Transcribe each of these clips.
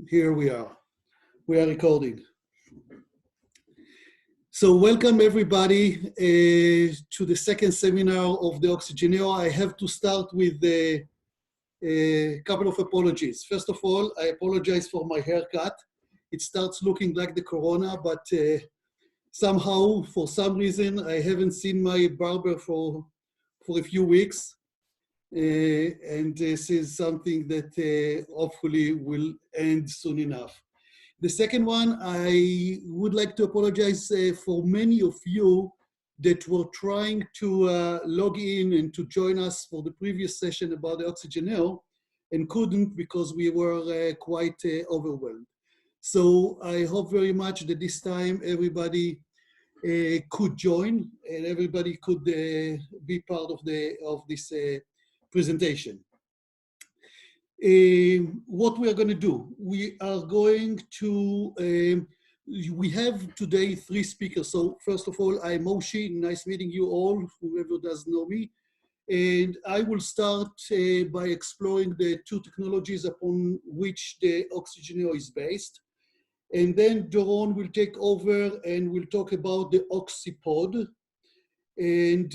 Here we are. We are recording. So welcome everybody to the second seminar of the OxyGeneo. I have to start with a couple of apologies. First of all, I apologize for my haircut. It starts looking like the corona, but somehow, for some reason, I haven't seen my barber for a few weeks. And this is something that hopefully will end soon enough. The second one, I would like to apologize for many of you that were trying to log in and to join us for the previous session about the OxyGeneo and couldn't because we were quite overwhelmed. So I hope very much that this time everybody could join and everybody could be part of this presentation. What we are going to do, we are going to, we have today 3 speakers. So first of all, I'm Moshe, nice meeting you all, whoever does know me. And I will start by exploring the 2 technologies upon which the OxyGeneo is based. And then Doron will take over and we'll talk about the OxyPod. And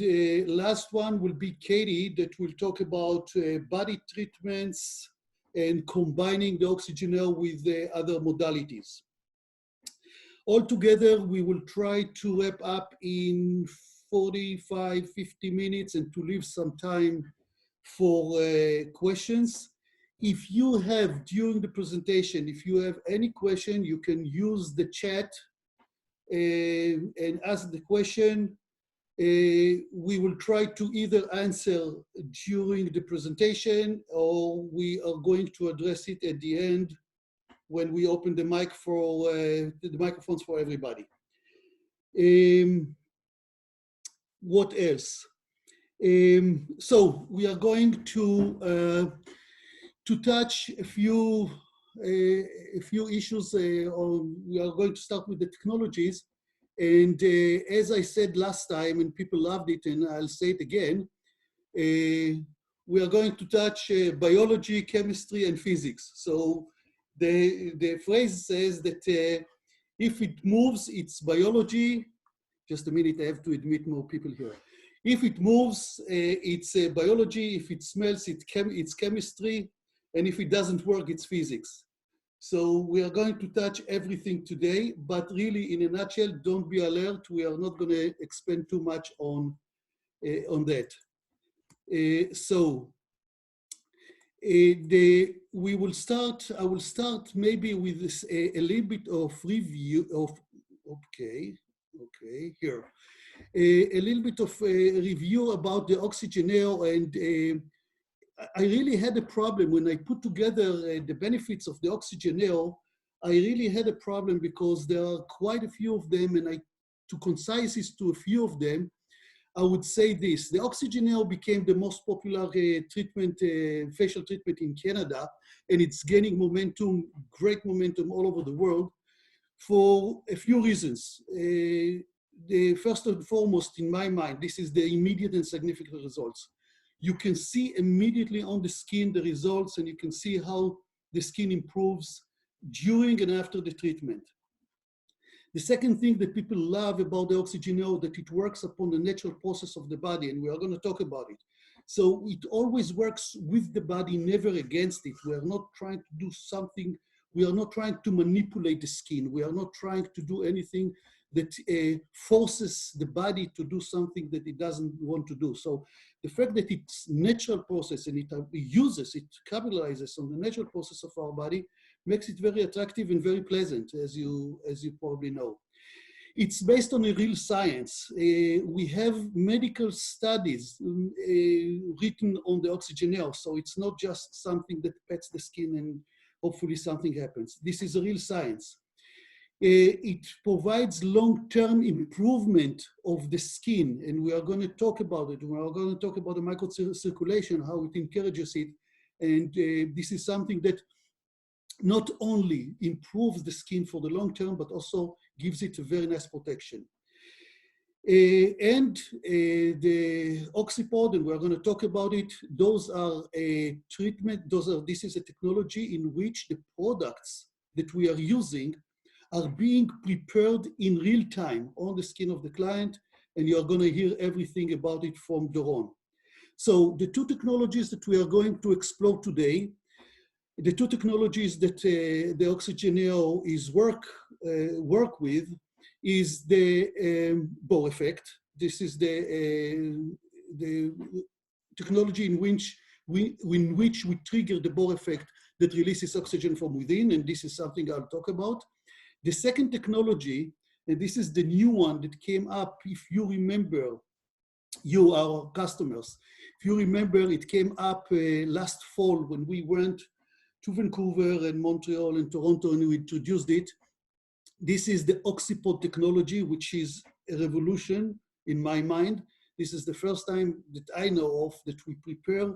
last one will be Katie that will talk about body treatments and combining the OxyGeneo with the other modalities. Altogether, we will try to wrap up in 45, 50 minutes and to leave some time for questions. If you have, during the presentation, if you have any question, you can use the chat and ask the question. We will try to either answer during the presentation or we are going to address it at the end when we open the mic for the microphones for everybody. What else? So we are going to touch a few issues. Or we are going to start with the technologies. And as I said last time, and people loved it, and I'll say it again, we are going to touch biology, chemistry, and physics. So the phrase says that if it moves, it's biology. Just a minute, I have to admit more people here. If it moves, it's biology. If it smells, it's chemistry. And if it doesn't work, it's physics. So we are going to touch everything today, but really in a nutshell, don't be alert. We are not going to expend too much on that. We will start, I will start maybe with this, a little bit of review of, okay, here. A little bit of a review about the OxyGeneo, and I really had a problem when I put together the benefits of the OxyGeneo. I really had a problem because there are quite a few of them, and to concise this to a few of them, I would say this. The OxyGeneo became the most popular treatment, facial treatment in Canada, and it's gaining momentum, great momentum all over the world for a few reasons. The first and foremost, in my mind, this is the immediate and significant results. You can see immediately on the skin the results, and you can see how the skin improves during and after the treatment. The second thing that people love about the OxyGeneo, that it works upon the natural process of the body, and we are going to talk about it. So it always works with the body, never against it. We are not trying to do something, we are not trying to manipulate the skin. We are not trying to do anything that forces the body to do something that it doesn't want to do. So the fact that it's natural process and it capitalizes on the natural process of our body makes it very attractive and very pleasant, as you probably know. It's based on a real science. We have medical studies written on the OxyGeneo, so it's not just something that pets the skin and hopefully something happens. This is a real science. It provides long-term improvement of the skin, and we are going to talk about it. We are going to talk about the microcirculation, how it encourages it, and this is something that not only improves the skin for the long term, but also gives it a very nice protection. And the OxyPod, and we're going to talk about it, those are a treatment, this is a technology in which the products that we are using are being prepared in real time on the skin of the client, and you are going to hear everything about it from Doron. So the two technologies that we are going to explore today, the two technologies that the OxyGeneo is work with is the Bohr Effect. This is the technology in which we trigger the Bohr Effect that releases oxygen from within, and this is something I'll talk about. The second technology, and this is the new one that came up, if you remember, you, our customers, if you remember, it came up last fall when we went to Vancouver and Montreal and Toronto and we introduced it. This is the OxyPod technology, which is a revolution in my mind. This is the first time that I know of that we prepare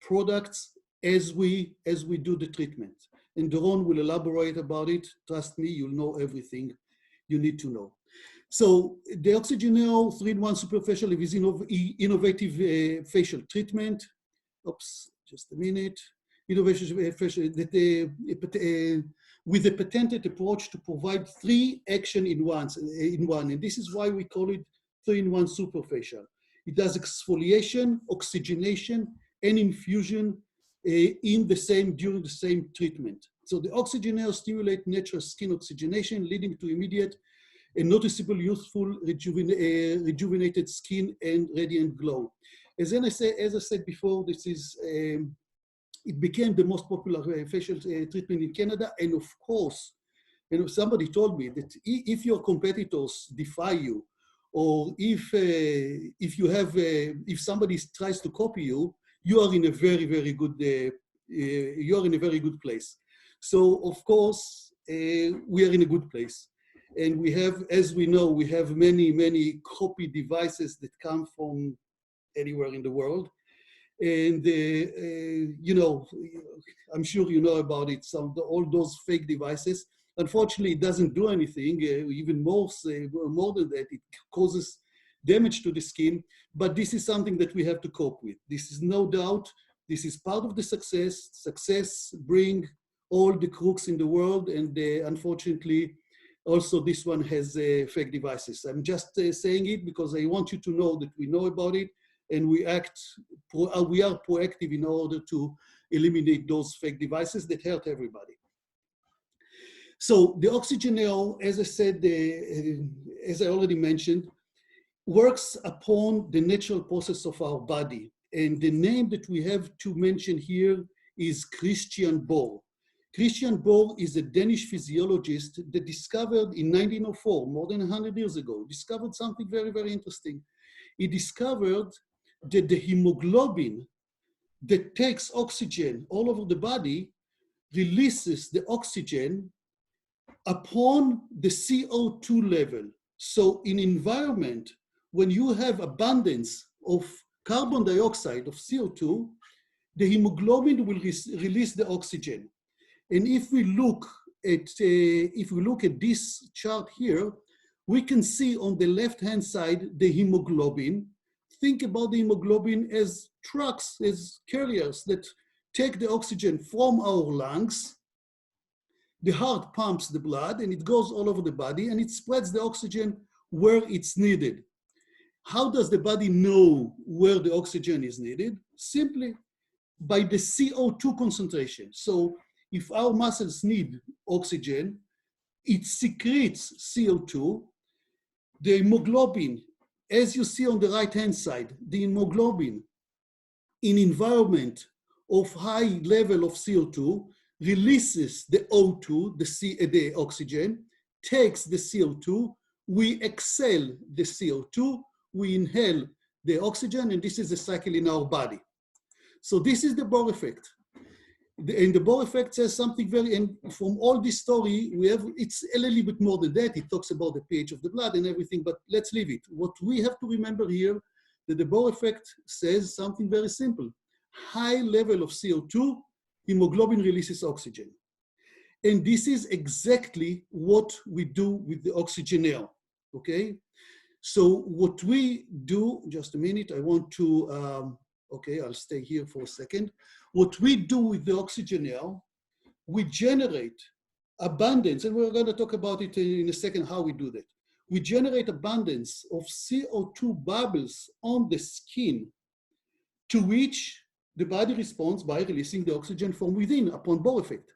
products as we do the treatment. And Doron will elaborate about it. Trust me, you'll know everything you need to know. So the OxyGeneo 3-in-1 Superfacial is innovative facial treatment. Oops, just a minute. Innovation facial with a patented approach to provide 3 action in one. And this is why we call it 3-in-1 Superfacial. It does exfoliation, oxygenation, and infusion during the same treatment. So the OxyGeneo stimulates natural skin oxygenation, leading to immediate and noticeable youthful, rejuvenated skin and radiant glow. As I said before, this is it became the most popular facial treatment in Canada, and of course, and somebody told me that if your competitors defy you, or if somebody tries to copy you, you are in a very, very good place. So of course, we are in a good place. And we have, as we know, we have many, many copy devices that come from anywhere in the world. And, you know, I'm sure you know about it, all those fake devices. Unfortunately, it doesn't do anything, even more than that, it causes damage to the skin. But this is something that we have to cope with. This is no doubt, this is part of the success. Success brings all the crooks in the world, and unfortunately, also this one has fake devices. I'm just saying it because I want you to know that we know about it, and we are proactive in order to eliminate those fake devices that hurt everybody. So the OxyGeneo, as I said, as I already mentioned, works upon the natural process of our body. And the name that we have to mention here is Christian Bohr. Christian Bohr is a Danish physiologist that discovered in 1904, more than 100 years ago, discovered something very, very interesting. He discovered that the hemoglobin that takes oxygen all over the body releases the oxygen upon the CO2 level. So in environment, when you have abundance of carbon dioxide, of CO2, the hemoglobin will release the oxygen. And if we look at this chart here, we can see on the left-hand side the hemoglobin. Think about the hemoglobin as trucks, as carriers that take the oxygen from our lungs. The heart pumps the blood and it goes all over the body and it spreads the oxygen where it's needed. How does the body know where the oxygen is needed? Simply by the CO2 concentration. So if our muscles need oxygen, it secretes CO2. The hemoglobin, as you see on the right-hand side, the hemoglobin in environment of high level of CO2 releases the O2, the oxygen, takes the CO2, we exhale the CO2, we inhale the oxygen, and this is a cycle in our body. So this is the Bohr effect. And the Bohr effect says something and from all this story, it's a little bit more than that. It talks about the pH of the blood and everything, but let's leave it. What we have to remember here, that the Bohr effect says something very simple. High level of CO2, hemoglobin releases oxygen. And this is exactly what we do with the OxyGeneo, okay? So what we do, just a minute, I want to, okay, I'll stay here for a second. What we do with the OxyGeneo, we generate abundance, and we're going to talk about it in a second how we do that. We generate abundance of CO2 bubbles on the skin, to which the body responds by releasing the oxygen from within upon Bohr effect.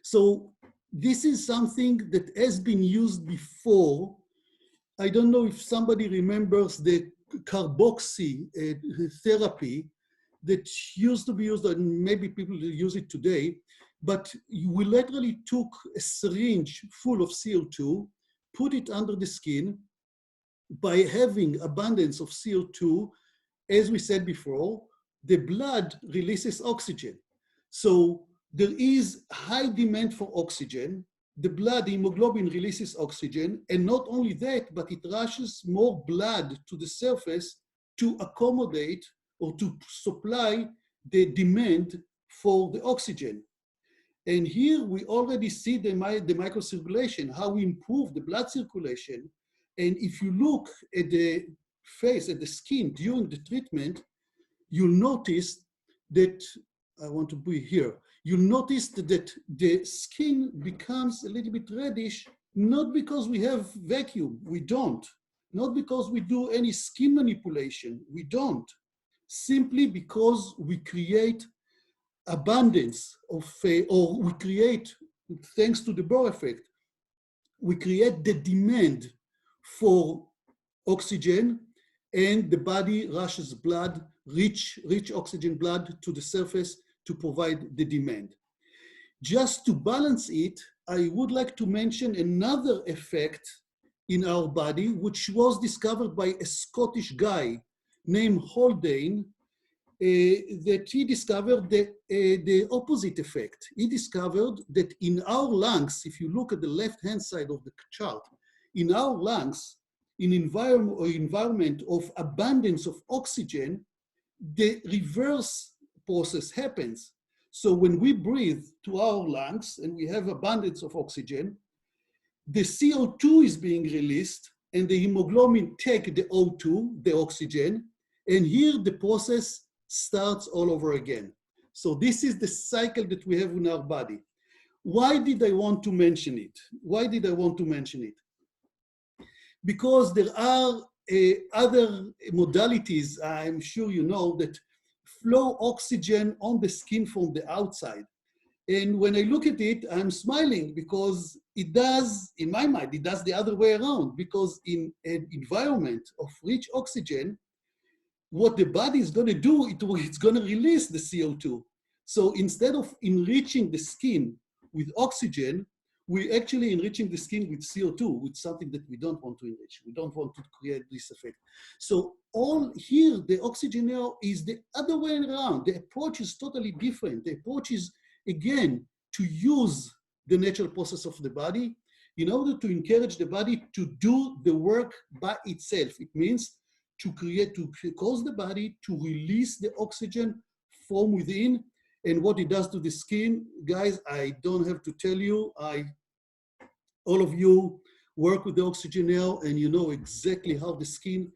So this is something that has been used before. I don't know if somebody remembers the carboxy therapy that used to be used, and maybe people use it today, but we literally took a syringe full of CO2, put it under the skin. By having abundance of CO2, as we said before, the blood releases oxygen. So there is high demand for oxygen. The blood, the hemoglobin releases oxygen, and not only that, but it rushes more blood to the surface to accommodate or to supply the demand for the oxygen. And here we already see the microcirculation, how we improve the blood circulation. And if you look at the face, at the skin during the treatment, you'll notice that, I want to be here, you'll notice that the skin becomes a little bit reddish, not because we have vacuum, we don't. Not because we do any skin manipulation, we don't. Simply because we create abundance of, or we create, thanks to the Bohr effect, we create the demand for oxygen, and the body rushes blood, rich oxygen blood to the surface to provide the demand. Just to balance it, I would like to mention another effect in our body, which was discovered by a Scottish guy named Haldane, that he discovered the opposite effect. He discovered that in our lungs, if you look at the left-hand side of the chart, in our lungs, in environment of abundance of oxygen, the reverse process happens. So when we breathe to our lungs and we have abundance of oxygen, the CO2 is being released and the hemoglobin take the O2, the oxygen, and here the process starts all over again. So this is the cycle that we have in our body. Why did I want to mention it? Why did I want to mention it? Because there are other modalities, I'm sure you know, that flow oxygen on the skin from the outside. And when I look at it, I'm smiling because it does, in my mind, it does the other way around, because in an environment of rich oxygen, what the body is going to do, it's going to release the CO2. So instead of enriching the skin with oxygen, we're actually enriching the skin with CO2, with something that we don't want to enrich. We don't want to create this effect. So all here, the OxyGeneo is the other way around. The approach is totally different. The approach is, again, to use the natural process of the body in order to encourage the body to do the work by itself. It means to cause the body to release the oxygen from within. And what it does to the skin, guys, I don't have to tell you, all of you work with the OxyGeneo and you know exactly how the skin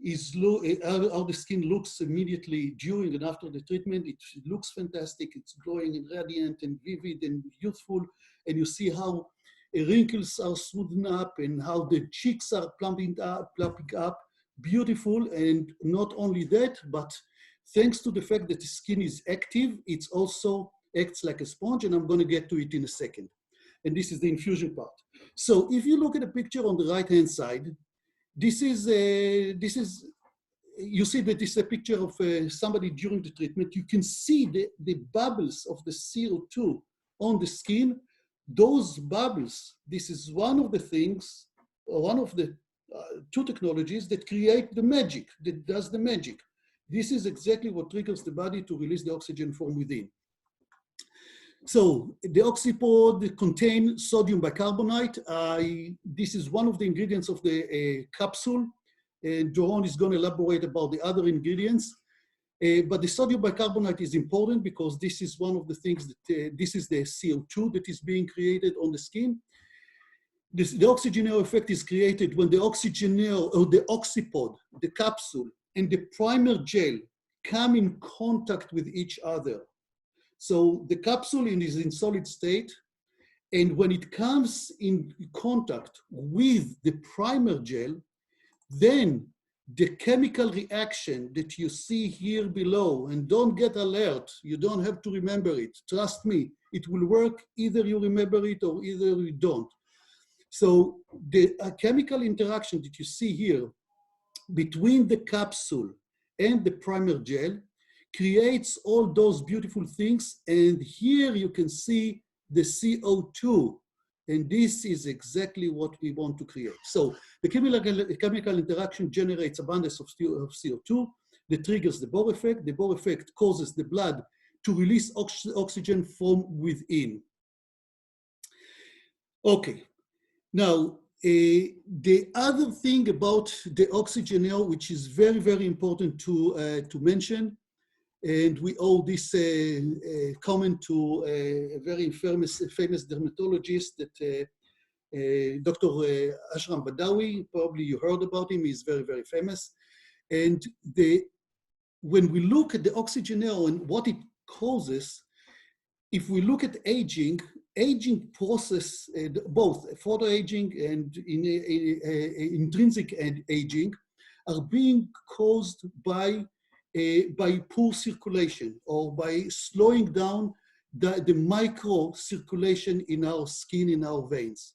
how the skin looks immediately during and after the treatment. It looks fantastic, it's glowing and radiant and vivid and youthful, and you see how wrinkles are smoothened up and how the cheeks are plumping up, beautiful. And not only that, but thanks to the fact that the skin is active, it also acts like a sponge, and I'm going to get to it in a second. And this is the infusion part. So if you look at the picture on the right-hand side, you see that this is a picture of somebody during the treatment. You can see the bubbles of the CO2 on the skin. Those bubbles, this is one of the things, or one of the two technologies that create the magic, that does the magic. This is exactly what triggers the body to release the oxygen from within. So the OxyPod contains sodium bicarbonate. This is one of the ingredients of the capsule, and Doron is going to elaborate about the other ingredients. But the sodium bicarbonate is important because this is one of the things that, this is the CO2 that is being created on the skin. The OxyGeneo effect is created when the OxyGeneo, or the OxyPod, the capsule, and the primer gel come in contact with each other. So the capsule is in solid state, And when it comes in contact with the primer gel, then the chemical reaction that you see here below, and don't get alert, you don't have to remember it. Trust me, it will work either you remember it or either you don't. So the chemical interaction that you see here between the capsule and the primer gel creates all those beautiful things. And here you can see the CO2. And this is exactly what we want to create. So the chemical interaction generates abundance of CO2 that triggers the Bohr effect. The Bohr effect causes the blood to release oxygen from within. Okay, now the other thing about the OxyGeneo, which is very, very important to mention, and we owe this comment to a very famous dermatologist that Dr. Ashram Badawi, probably you heard about him, he's very, very famous. And when we look at the OxyGeneo and what it causes, if we look at aging process, both photoaging and intrinsic aging are being caused by poor circulation or by slowing down the micro circulation in our skin, in our veins.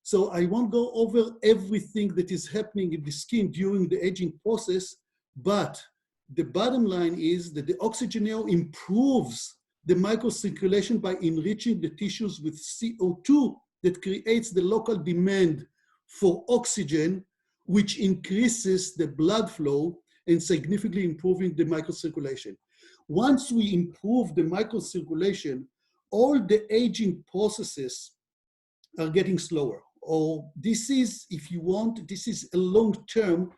So I won't go over everything that is happening in the skin during the aging process, but the bottom line is that the OxyGeneo improves the microcirculation by enriching the tissues with CO2 that creates the local demand for oxygen, which increases the blood flow and significantly improving the microcirculation. Once we improve the microcirculation, all the aging processes are getting slower. Or this is, if you want, this is a long-term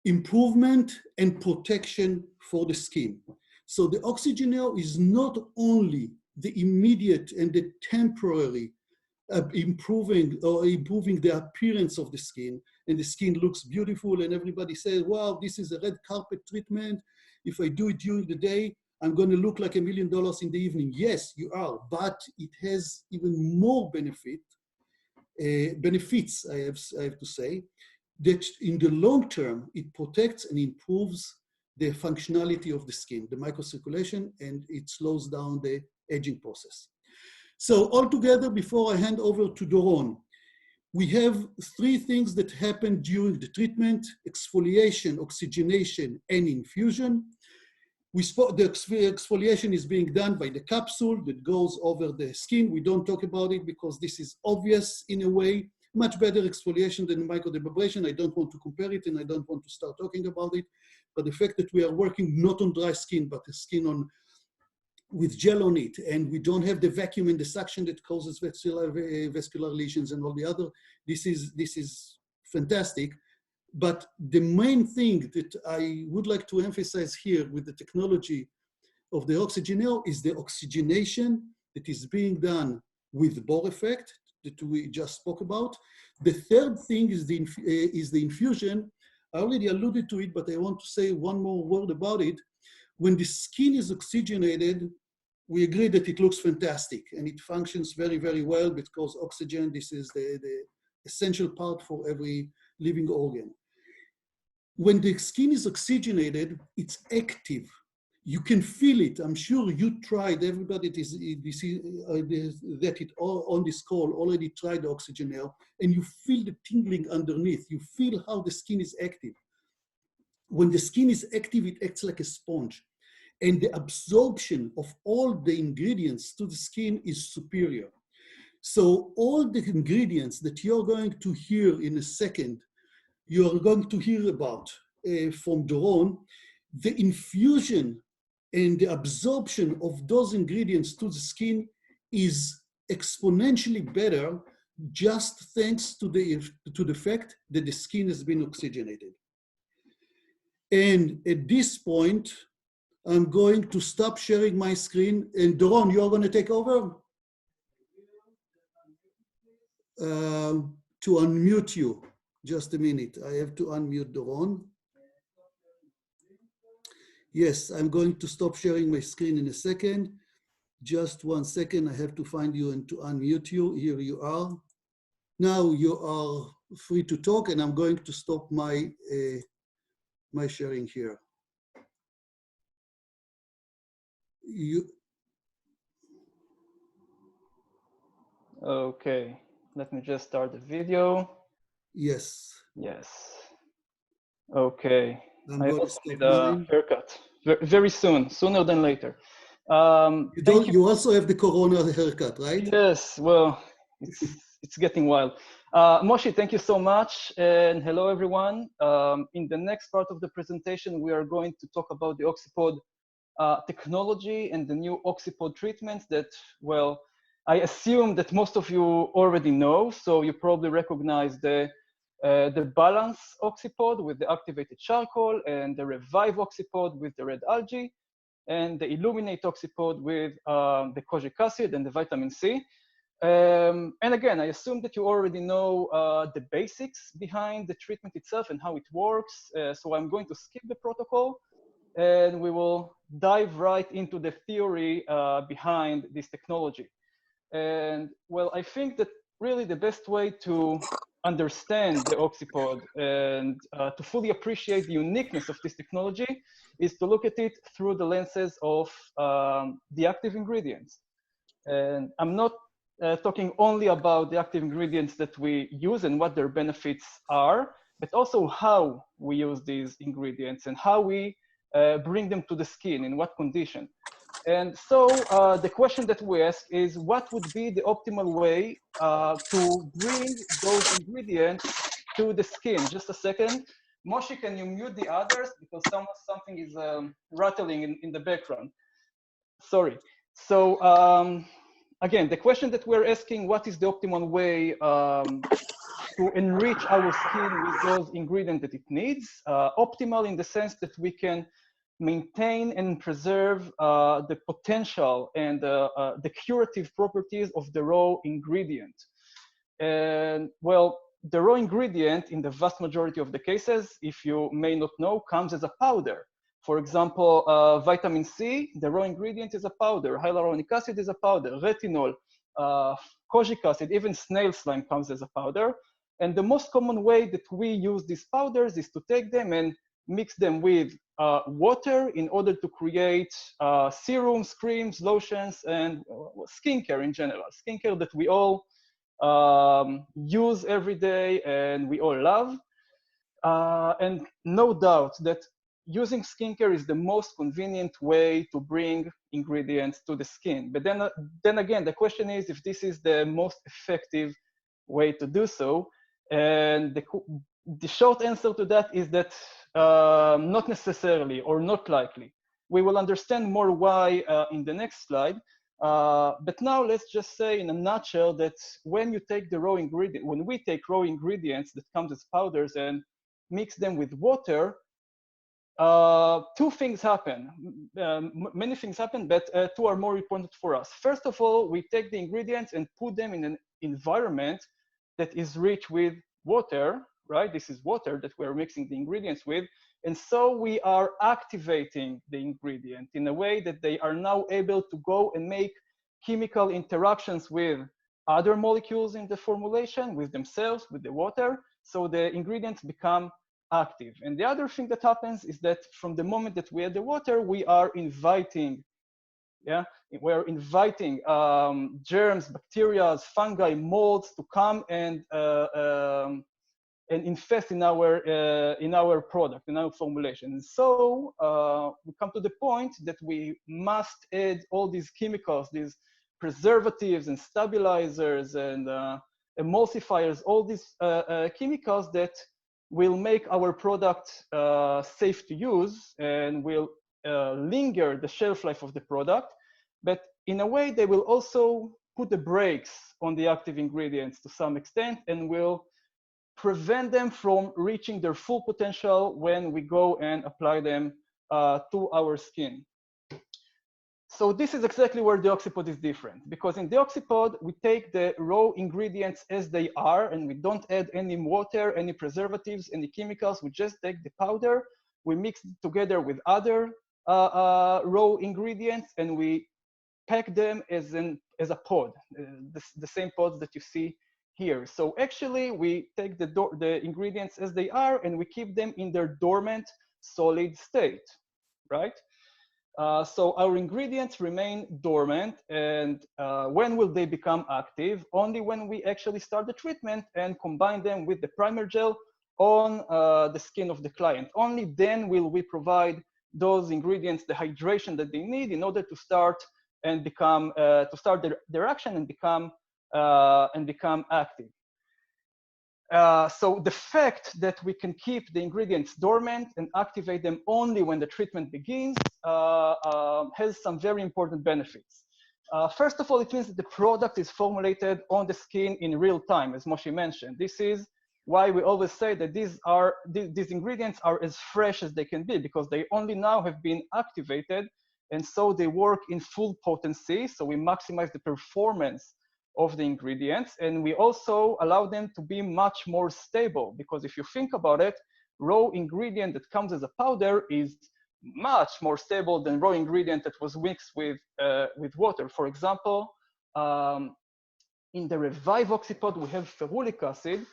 improvement and protection for the skin. So the OxyGeneo is not only the immediate and the temporary improving the appearance of the skin, and the skin looks beautiful and everybody says, wow, this is a red carpet treatment. If I do it during the day, I'm going to look like $1 million in the evening. Yes, you are, but it has even more benefits, I have to say, that in the long term, it protects and improves the functionality of the skin, the microcirculation, and it slows down the aging process. So altogether, before I hand over to Doron, we have 3 things that happen during the treatment: exfoliation, oxygenation, and infusion. The exfoliation is being done by the capsule that goes over the skin. We don't talk about it because this is obvious in a way. Much better exfoliation than microdermabrasion. I don't want to compare it and I don't want to start talking about it. But the fact that we are working not on dry skin, but the skin with gel on it, and we don't have the vacuum and the suction that causes vascular lesions and all the other, this is fantastic. But the main thing that I would like to emphasize here with the technology of the OxyGeneo is the oxygenation that is being done with Bohr effect that we just spoke about. The third thing is the infusion. I already alluded to it, but I want to say one more word about it. When the skin is oxygenated, we agree that it looks fantastic and it functions very, very well because oxygen, this is the essential part for every living organ. When the skin is oxygenated, it's active. You can feel it. I'm sure you tried, everybody that on this call already tried the OxyGeneo, and you feel the tingling underneath. You feel how the skin is active. When the skin is active, it acts like a sponge. And the absorption of all the ingredients to the skin is superior. So all the ingredients that you're going to hear in a second, you are going to hear about from Doron, the infusion and the absorption of those ingredients to the skin is exponentially better just thanks to the fact that the skin has been oxygenated. And at this point, I'm going to stop sharing my screen. And Doron, you're going to take over? To unmute you. Just a minute. I have to unmute Doron. Yes, I'm going to stop sharing my screen in a second. Just 1 second, I have to find you and to unmute you. Here you are. Now you are free to talk, and I'm going to stop my, my sharing here. Okay, let me just start the video. Yes. Yes. Okay. I'm I going to also stop need a mine. haircut very soon, sooner than later. You you also have the Corona haircut, right? Yes, well, it's getting wild. Moshe, thank you so much, and hello everyone. In the next part of the presentation, we are going to talk about the OxyPod technology and the new OxyPod treatments that, well, I assume that most of you already know, so you probably recognize the Balance OxyPod with the activated charcoal, and the Revive OxyPod with the red algae, and the Illuminate OxyPod with the kojic acid and the vitamin C. And again, I assume that you already know the basics behind the treatment itself and how it works. So I'm going to skip the protocol, and we will dive right into the theory behind this technology. And well, I think that really the best way to understand the OxyPod and to fully appreciate the uniqueness of this technology is to look at it through the lenses of the active ingredients. And I'm not talking only about the active ingredients that we use and what their benefits are, but also how we use these ingredients and how we bring them to the skin, in what condition. And so the question that we ask is, what would be the optimal way to bring those ingredients to the skin? Just a second. Moshe, can you mute the others? Because something is rattling in the background. Sorry. So again, the question that we're asking, what is the optimal way to enrich our skin with those ingredients that it needs? Optimal in the sense that we can maintain and preserve the potential and the curative properties of the raw ingredient. And well, the raw ingredient in the vast majority of the cases, if you may not know, comes as a powder. For example, vitamin C, the raw ingredient is a powder. Hyaluronic acid is a powder. Retinol, kojic acid, even snail slime comes as a powder. And the most common way that we use these powders is to take them and mix them with water in order to create serums, creams, lotions, and skincare in general. Skincare that we all use every day and we all love. And no doubt that using skincare is the most convenient way to bring ingredients to the skin. But then again, the question is if this is the most effective way to do so. And the short answer to that is that not necessarily or not likely. We will understand more why in the next slide. But now let's just say in a nutshell that when you take the raw ingredient, when we take raw ingredients that comes as powders and mix them with water, two things happen. Many things happen, but two are more important for us. First of all, we take the ingredients and put them in an environment that is rich with water, right? This is water that we're mixing the ingredients with. And so we are activating the ingredient in a way that they are now able to go and make chemical interactions with other molecules in the formulation, with themselves, with the water. So the ingredients become active. And the other thing that happens is that from the moment that we add the water, we are inviting, we're inviting germs, bacteria, fungi, molds to come and infest in our product, in our formulation. And so we come to the point that we must add all these chemicals, these preservatives and stabilizers and emulsifiers, all these chemicals that will make our product safe to use and will linger the shelf life of the product. But in a way, they will also put the brakes on the active ingredients to some extent and will prevent them from reaching their full potential when we go and apply them to our skin. So this is exactly where the OxyPod is different, because in the OxyPod, we take the raw ingredients as they are, and we don't add any water, any preservatives, any chemicals. We just take the powder, we mix it together with other raw ingredients, and we pack them as a pod, the same pods that you see here. So actually, we take the ingredients as they are, and we keep them in their dormant solid state, right? So our ingredients remain dormant, and when will they become active? Only when we actually start the treatment and combine them with the primer gel on the skin of the client. Only then will we provide those ingredients the hydration that they need in order to start and become their action and become active. So the fact that we can keep the ingredients dormant and activate them only when the treatment begins has some very important benefits. First of all, it means that the product is formulated on the skin in real time, as Moshe mentioned. This is why we always say that these ingredients are as fresh as they can be, because they only now have been activated, and so they work in full potency. So we maximize the performance of the ingredients, and we also allow them to be much more stable, because if you think about it, raw ingredient that comes as a powder is much more stable than raw ingredient that was mixed with water. For example, in the Revive OxyPod, we have ferulic acid.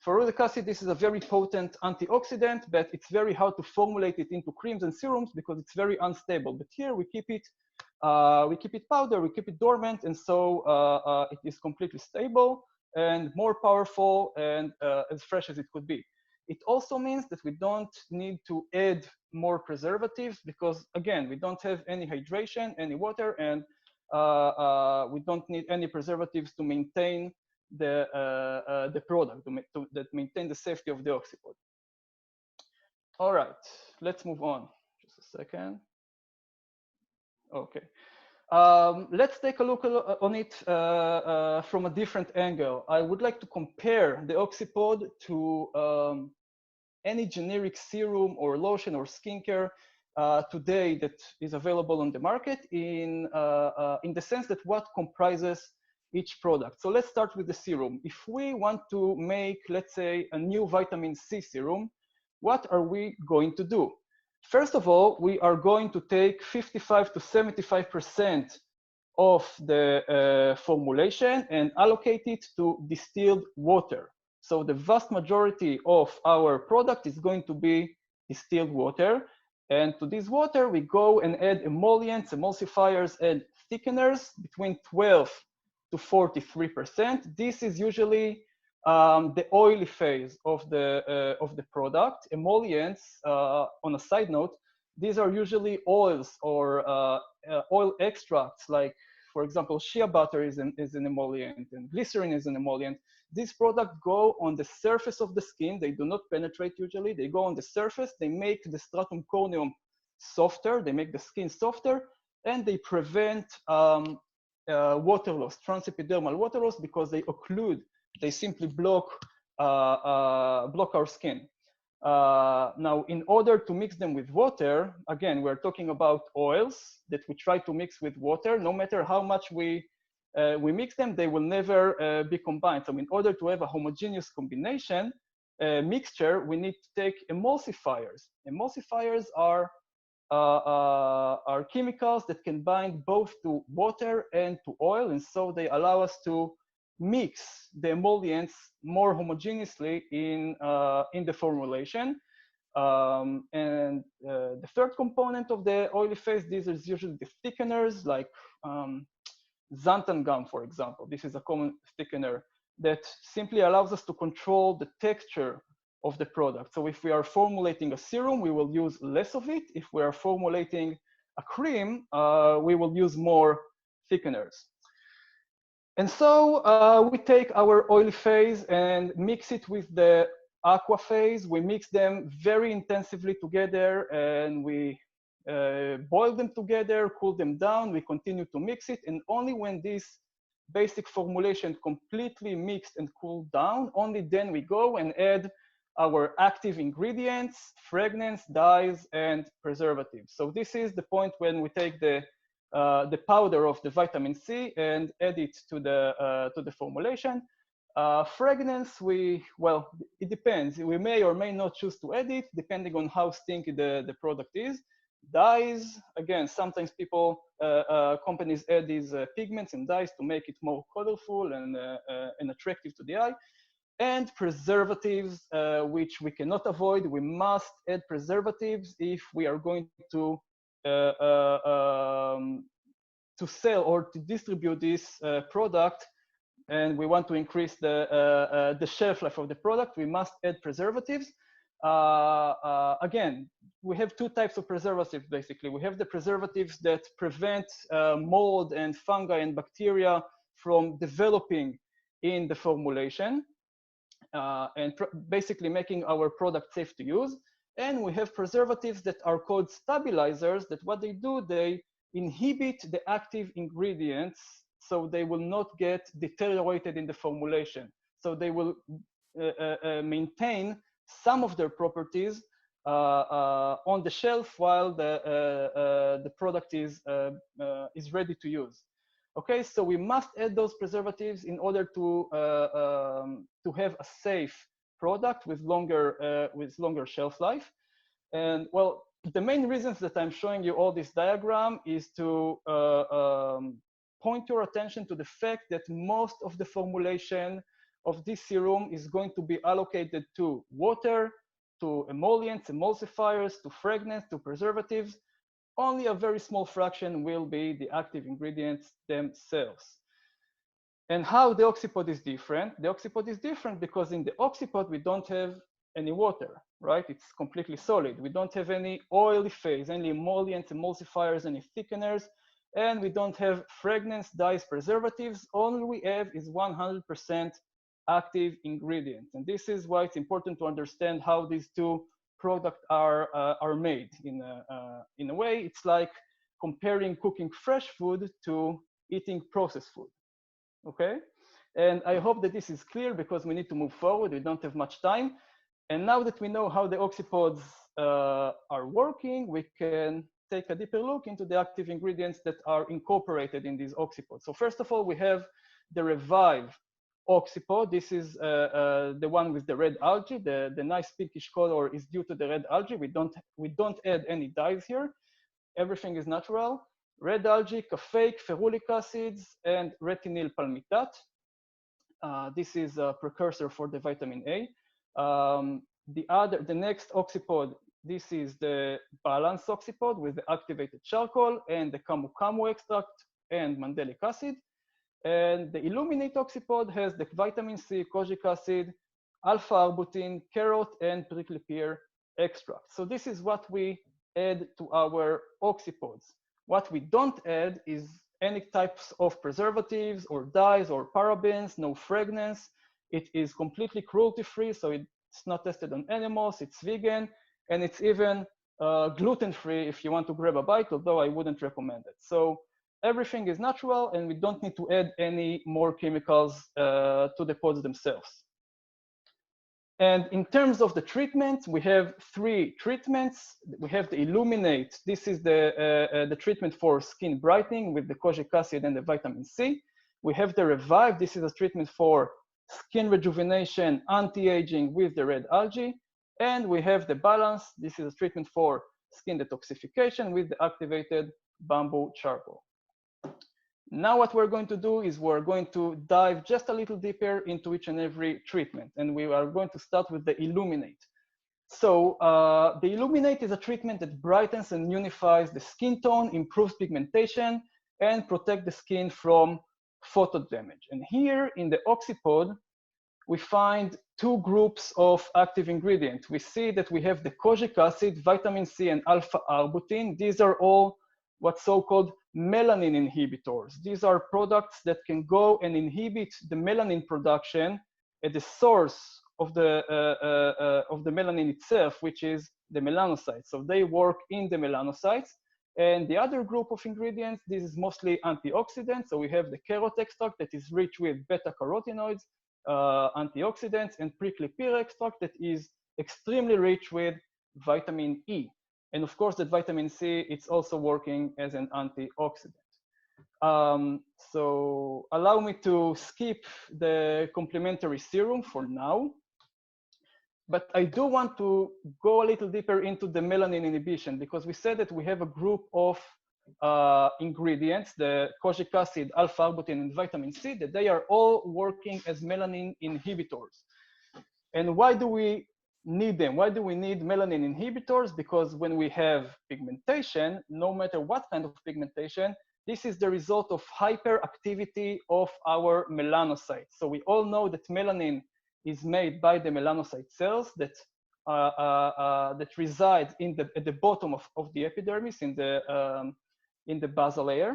Ferulic acid, this is a very potent antioxidant, but it's very hard to formulate it into creams and serums because it's very unstable. But here we keep it powder, we keep it dormant, and so it is completely stable and more powerful and as fresh as it could be. It also means that we don't need to add more preservatives because, again, we don't have any hydration, any water, and we don't need any preservatives to maintain the product, that maintain the safety of the OxyPod. All right, let's move on. Just a second. Okay. Let's take a look on it from a different angle. I would like to compare the OxyPod to any generic serum or lotion or skincare today that is available on the market in the sense that what comprises each product. So let's start with the serum. If we want to make, let's say, a new vitamin C serum, what are we going to do? First of all, we are going to take 55 to 75% of the formulation and allocate it to distilled water. So the vast majority of our product is going to be distilled water. And to this water, we go and add emollients, emulsifiers, and thickeners between 12 to 43%. This is usually the oily phase of the product. Emollients, on a side note, these are usually oils or oil extracts, like, for example, shea butter is an emollient and glycerin is an emollient. These products go on the surface of the skin. They do not penetrate usually. They go on the surface. They make the stratum corneum softer. They make the skin softer, and they prevent water loss, transepidermal water loss, because they occlude. They simply block our skin. Now, in order to mix them with water, again, we're talking about oils that we try to mix with water. No matter how much we mix them, they will never be combined. So in order to have a homogeneous combination mixture, we need to take emulsifiers. Emulsifiers are chemicals that can bind both to water and to oil, and so they allow us to mix the emollients more homogeneously in the formulation. And the third component of the oily phase, these are usually the thickeners, like xanthan gum, for example. This is a common thickener that simply allows us to control the texture of the product. So if we are formulating a serum, we will use less of it. If we are formulating a cream, we will use more thickeners. And so we take our oily phase and mix it with the aqua phase. We mix them very intensively together, and we boil them together, cool them down. We continue to mix it, and only when this basic formulation completely mixed and cooled down, only then we go and add our active ingredients, fragrance, dyes, and preservatives. So this is the point when we take the powder of the vitamin C and add it to the formulation. Fragrance, well, it depends. We may or may not choose to add it, depending on how stinky the product is. dyes. Again, sometimes people, companies add these pigments and dyes to make it more colorful and attractive to the eye. And preservatives, which we cannot avoid. We must add preservatives if we are going to sell or to distribute this product, and we want to increase the shelf life of the product. We must add preservatives. Again, we have two types of preservatives, basically. We have the preservatives that prevent mold and fungi and bacteria from developing in the formulation, and basically making our product safe to use. And we have preservatives that are called stabilizers, that what they do, they inhibit the active ingredients so they will not get deteriorated in the formulation. So they will maintain some of their properties on the shelf while the product is ready to use. Okay, so we must add those preservatives in order to have a safe product with longer shelf life. And well, the main reasons that I'm showing you all this diagram is to point your attention to the fact that most of the formulation of this serum is going to be allocated to water, to emollients, emulsifiers, to fragrance, to preservatives. Only a very small fraction will be the active ingredients themselves. And how the OxyPod is different? The OxyPod is different because in the OxyPod, we don't have any water, right? It's completely solid. We don't have any oily phase, any emollients, emulsifiers, any thickeners, and we don't have fragrance, dyes, preservatives. All we have is 100% active ingredients. And this is why it's important to understand how these two products are made. In a way, it's like comparing cooking fresh food to eating processed food, okay? And I hope that this is clear because we need to move forward. We don't have much time. And now that we know how the OxyPods are working, we can take a deeper look into the active ingredients that are incorporated in these OxyPods. So first of all, we have the Revive OxyPod. This is the one with the red algae. The nice pinkish color is due to the red algae. We don't add any dyes here. Everything is natural. Red algae, caffeic, ferulic acids, and retinyl palmitate. This is a precursor for the vitamin A. The next OxyPod, this is the Balance OxyPod with the activated charcoal and the camu camu extract and mandelic acid. And the Illuminate OxyPod has the vitamin C, kojic acid, alpha-arbutin, carrot, and prickly pear extract. So this is what we add to our OxyPods. What we don't add is any types of preservatives or dyes or parabens, no fragrance. It is completely cruelty-free, so it's not tested on animals, it's vegan, and it's even gluten-free if you want to grab a bite, although I wouldn't recommend it. So everything is natural, and we don't need to add any more chemicals to the pods themselves. And in terms of the treatment, we have 3 treatments. We have the Illuminate. This is the treatment for skin brightening with the kojic acid and the vitamin C. We have the Revive. This is a treatment for skin rejuvenation, anti-aging with the red algae. And we have the Balance. This is a treatment for skin detoxification with the activated bamboo charcoal. Now what we're going to do is we're going to dive just a little deeper into each and every treatment. And we are going to start with the Illuminate. So the Illuminate is a treatment that brightens and unifies the skin tone, improves pigmentation, and protects the skin from photo damage. And here in the OxyPod, we find 2 groups of active ingredients. We see that we have the kojic acid, vitamin C, and alpha-arbutin. These are all what's so-called melanin inhibitors. These are products that can go and inhibit the melanin production at the source of the melanin itself, which is the melanocytes. So they work in the melanocytes. And the other group of ingredients, this is mostly antioxidants. So we have the carrot extract that is rich with beta-carotenoids, antioxidants, and prickly pear extract that is extremely rich with vitamin E. And of course, that vitamin C, it's also working as an antioxidant. So allow me to skip the complementary serum for now. But I do want to go a little deeper into the melanin inhibition, because we said that we have a group of ingredients, the kojic acid, alpha-arbutin, and vitamin C, that they are all working as melanin inhibitors. And why do we need them? Why do we need melanin inhibitors? Because when we have pigmentation, no matter what kind of pigmentation, this is the result of hyperactivity of our melanocytes. So we all know that melanin is made by the melanocyte cells that reside at the bottom of the epidermis in the basal layer.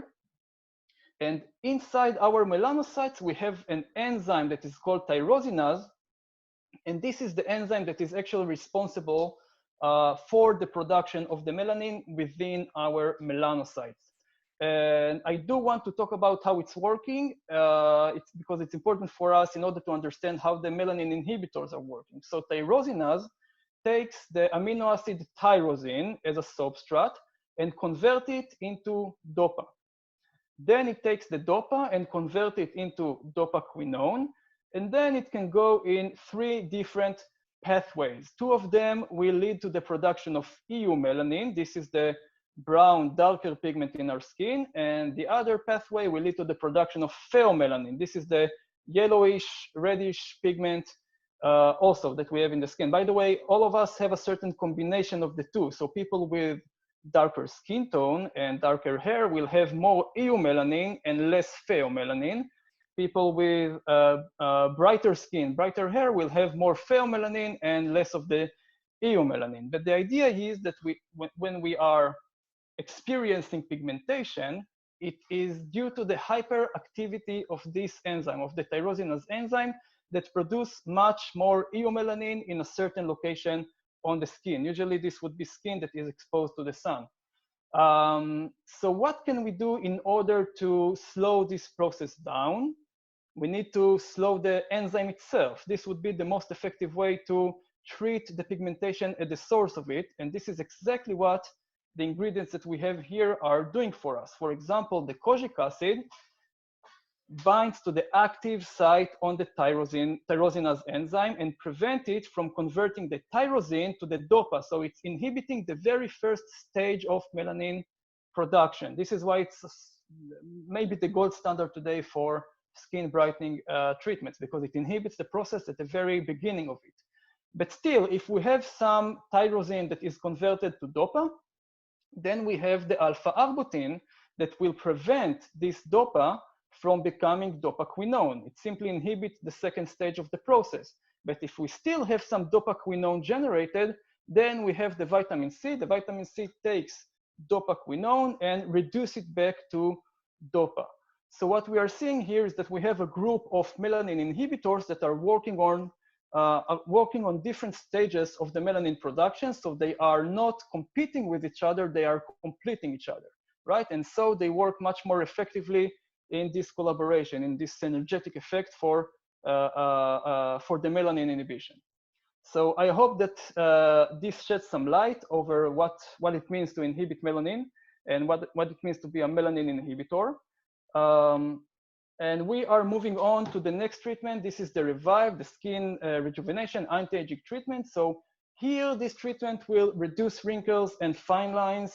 And inside our melanocytes, we have an enzyme that is called tyrosinase. And this is the enzyme that is actually responsible for the production of the melanin within our melanocytes. And I do want to talk about how it's working. It's because it's important for us in order to understand how the melanin inhibitors are working. So tyrosinase takes the amino acid tyrosine as a substrate and convert it into dopa. Then it takes the dopa and convert it into dopaquinone. And then it can go in 3 different pathways. 2 of them will lead to the production of eumelanin. This is the brown, darker pigment in our skin. And the other pathway will lead to the production of pheomelanin. This is the yellowish, reddish pigment also that we have in the skin. By the way, all of us have a certain combination of the 2. So people with darker skin tone and darker hair will have more eumelanin and less pheomelanin. People with brighter skin, brighter hair will have more pheomelanin and less of the eumelanin. But the idea is that when we are experiencing pigmentation, it is due to the hyperactivity of this enzyme, of the tyrosinase enzyme, that produce much more eumelanin in a certain location on the skin. Usually this would be skin that is exposed to the sun. So what can we do in order to slow this process down? We need to slow the enzyme itself. This would be the most effective way to treat the pigmentation at the source of it. And this is exactly what the ingredients that we have here are doing for us. For example, the kojic acid binds to the active site on the tyrosinase enzyme and prevent it from converting the tyrosine to the dopa. So it's inhibiting the very first stage of melanin production. This is why it's maybe the gold standard today for skin brightening treatments, because it inhibits the process at the very beginning of it. But still, if we have some tyrosine that is converted to dopa, then we have the alpha-arbutin that will prevent this dopa from becoming dopaquinone. It simply inhibits the second stage of the process. But if we still have some dopaquinone generated, then we have the vitamin C. The vitamin C takes dopaquinone and reduce it back to dopa. So what we are seeing here is that we have a group of melanin inhibitors that are working on different stages of the melanin production. So they are not competing with each other, they are completing each other, right? And so they work much more effectively in this collaboration, in this synergetic effect for the melanin inhibition. So I hope that this sheds some light over what it means to inhibit melanin and what it means to be a melanin inhibitor. And we are moving on to the next treatment. This is the Revive, the skin rejuvenation anti-aging treatment. So here, this treatment will reduce wrinkles and fine lines.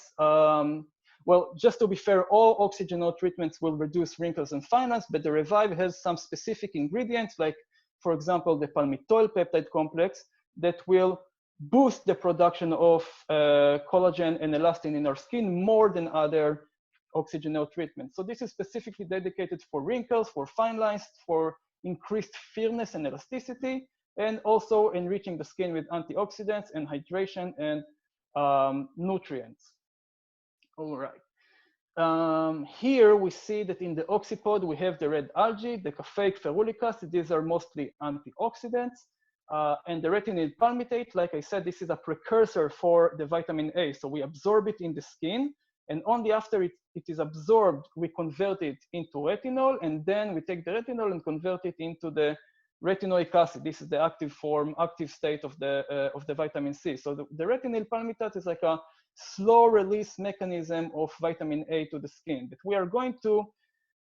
Well, just to be fair, all OxyGeneo treatments will reduce wrinkles and fine lines, but the Revive has some specific ingredients, like, for example, the palmitoyl peptide complex that will boost the production of collagen and elastin in our skin more than other OxyGeneo treatments. So this is specifically dedicated for wrinkles, for fine lines, for increased firmness and elasticity, and also enriching the skin with antioxidants and hydration and nutrients. All right. Here we see that in the OxyPod, we have the red algae, the caffeic ferulic acid. These are mostly antioxidants. And the retinoid palmitate, like I said, this is a precursor for the vitamin A. So we absorb it in the skin, and only after it is absorbed, we convert it into retinol, and then we take the retinol and convert it into the retinoic acid. This is the active state of the vitamin C. So the retinoid palmitate is like a slow release mechanism of vitamin A to the skin. But we are going to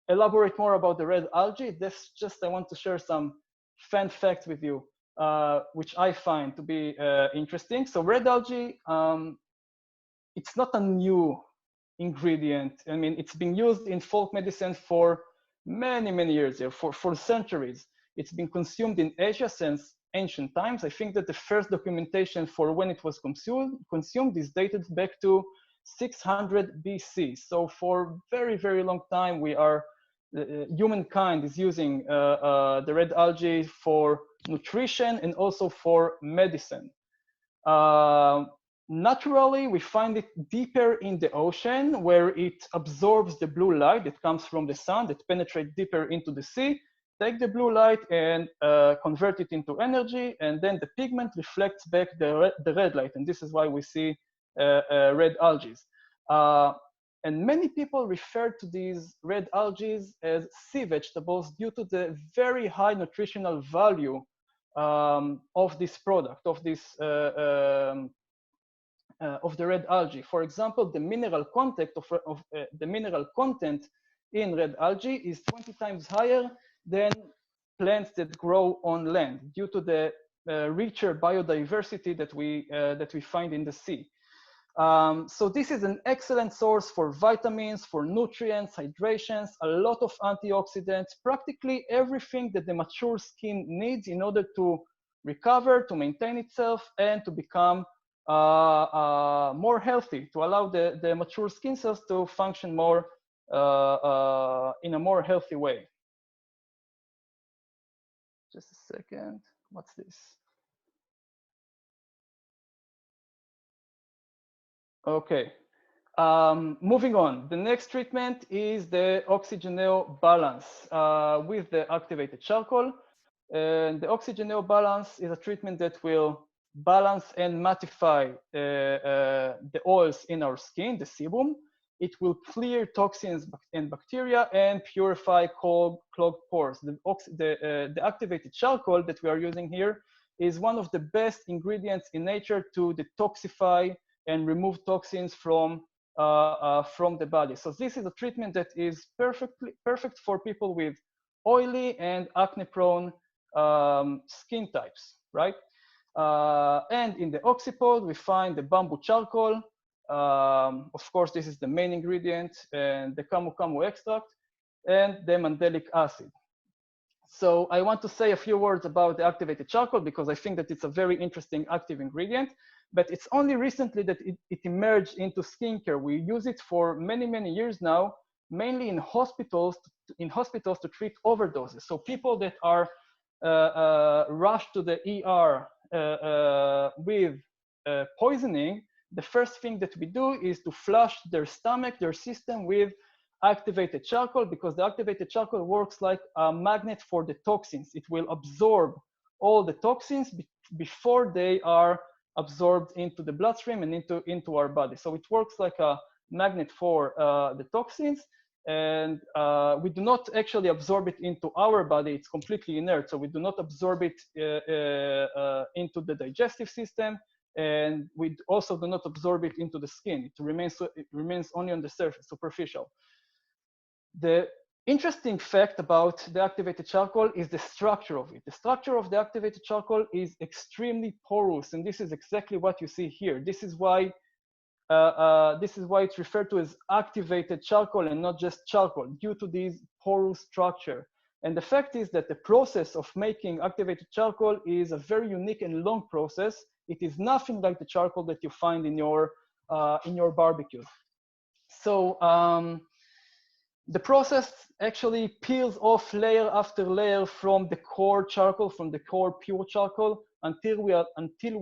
elaborate more about the red algae. I want to share some fun facts with you. which I find to be interesting. So red algae, it's not a new ingredient. I mean, it's been used in folk medicine for many, many years, for centuries. It's been consumed in Asia since ancient times. I think that the first documentation for when it was consumed is dated back to 600 BC. So for very, very long time, humankind is using the red algae for nutrition and also for medicine. Naturally, we find it deeper in the ocean, where it absorbs the blue light that comes from the sun, that penetrates deeper into the sea, take the blue light and convert it into energy, and then the pigment reflects back the red light, and this is why we see red algae. And many people refer to these red algae as sea vegetables due to the very high nutritional value of this product, of the red algae. For example, the mineral content in red algae is 20 times higher than plants that grow on land due to the richer biodiversity that we find in the sea. So this is an excellent source for vitamins, for nutrients, hydrations, a lot of antioxidants, practically everything that the mature skin needs in order to recover, to maintain itself, and to become more healthy, to allow the mature skin cells to function more in a more healthy way. Just a second, what's this? Okay, moving on. The next treatment is the OxyGeneo balance with the activated charcoal. And the OxyGeneo balance is a treatment that will balance and mattify the oils in our skin, the sebum. It will clear toxins and bacteria and purify clogged pores. The activated charcoal that we are using here is one of the best ingredients in nature to detoxify and remove toxins from the body. So this is a treatment that is perfect for people with oily and acne-prone skin types, right? And in the OxyPod, we find the bamboo charcoal. Of course, this is the main ingredient, and the camu camu extract, and the mandelic acid. So I want to say a few words about the activated charcoal because I think that it's a very interesting active ingredient, but it's only recently that it emerged into skincare. We use it for many, many years now, mainly in hospitals to treat overdoses. So people that are rushed to the ER with poisoning, the first thing that we do is to flush their stomach, their system with activated charcoal, because the activated charcoal works like a magnet for the toxins. It will absorb all the toxins before they are absorbed into the bloodstream and into our body. So it works like a magnet for the toxins, and we do not actually absorb it into our body. It's completely inert, so we do not absorb it into the digestive system, and we also do not absorb it into the skin. It remains only on the surface, superficial. The interesting fact about the activated charcoal is the structure of it. The structure of the activated charcoal is extremely porous, and this is exactly what you see here. This is why it's referred to as activated charcoal and not just charcoal, due to this porous structure. And the fact is that the process of making activated charcoal is a very unique and long process. It is nothing like the charcoal that you find in your barbecue. So the process actually peels off layer after layer from the core charcoal, from the core pure charcoal, until we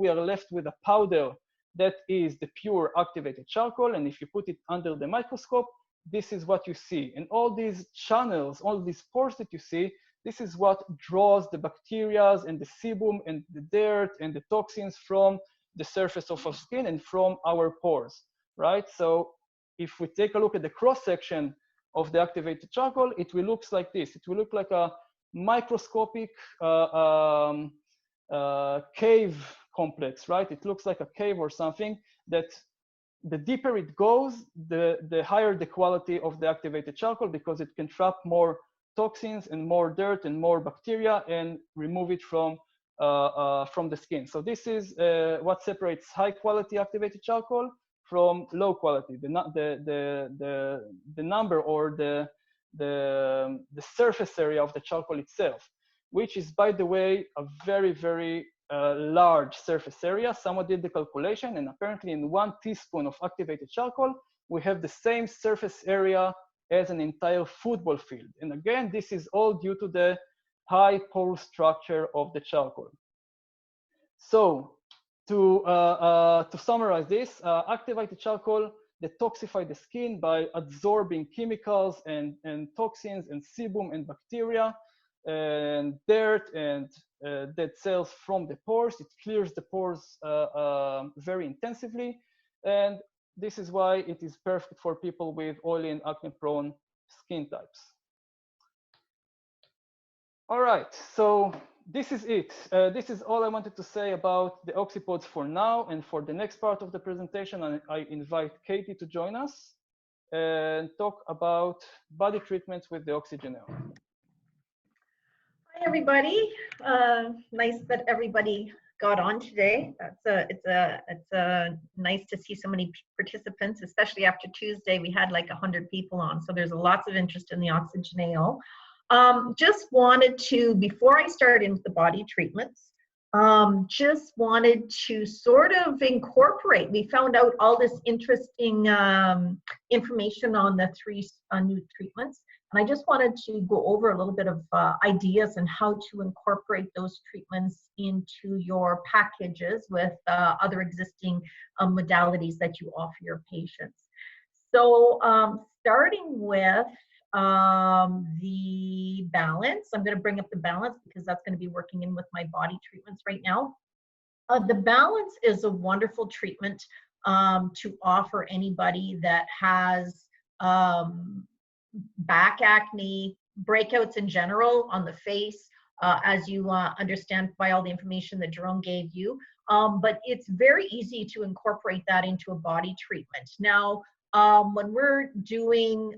are left with a powder that is the pure activated charcoal. And if you put it under the microscope, this is what you see. And all these channels, all these pores that you see, this is what draws the bacteria and the sebum and the dirt and the toxins from the surface of our skin and from our pores, right? So if we take a look at the cross-section of the activated charcoal, it will look like this. It will look like a microscopic cave complex, right? It looks like a cave or something that the deeper it goes, the higher the quality of the activated charcoal, because it can trap more toxins and more dirt and more bacteria and remove it from from the skin. So this is what separates high quality activated charcoal from low quality. The number or the surface area of the charcoal itself, which is, by the way, a very, very large surface area. Someone did the calculation, and apparently in 1 teaspoon of activated charcoal, we have the same surface area as an entire football field. And again, this is all due to the high pore structure of the charcoal. So to summarize this, activated charcoal detoxify the skin by absorbing chemicals and toxins and sebum and bacteria and dirt and dead cells from the pores. It clears the pores very intensively. And this is why it is perfect for people with oily and acne-prone skin types. All right, so this is it. This is all I wanted to say about the OxyPods for now. And for the next part of the presentation, I invite Katie to join us and talk about body treatments with the OxyGeneo. Hi, everybody. Nice that everybody got on today. It's nice to see so many participants, especially after Tuesday. We had like 100 people on, so there's lots of interest in the OxyGeneo. Just wanted to, before I start into the body treatments, just wanted to sort of incorporate. We found out all this interesting information on the 3 new treatments. And I just wanted to go over a little bit of ideas on how to incorporate those treatments into your packages with other existing modalities that you offer your patients. So starting with the balance, I'm going to bring up the balance because that's going to be working in with my body treatments right now. The balance is a wonderful treatment to offer anybody that has back acne, breakouts in general on the face, as you understand by all the information that Jerome gave you. But it's very easy to incorporate that into a body treatment. Now, when we're doing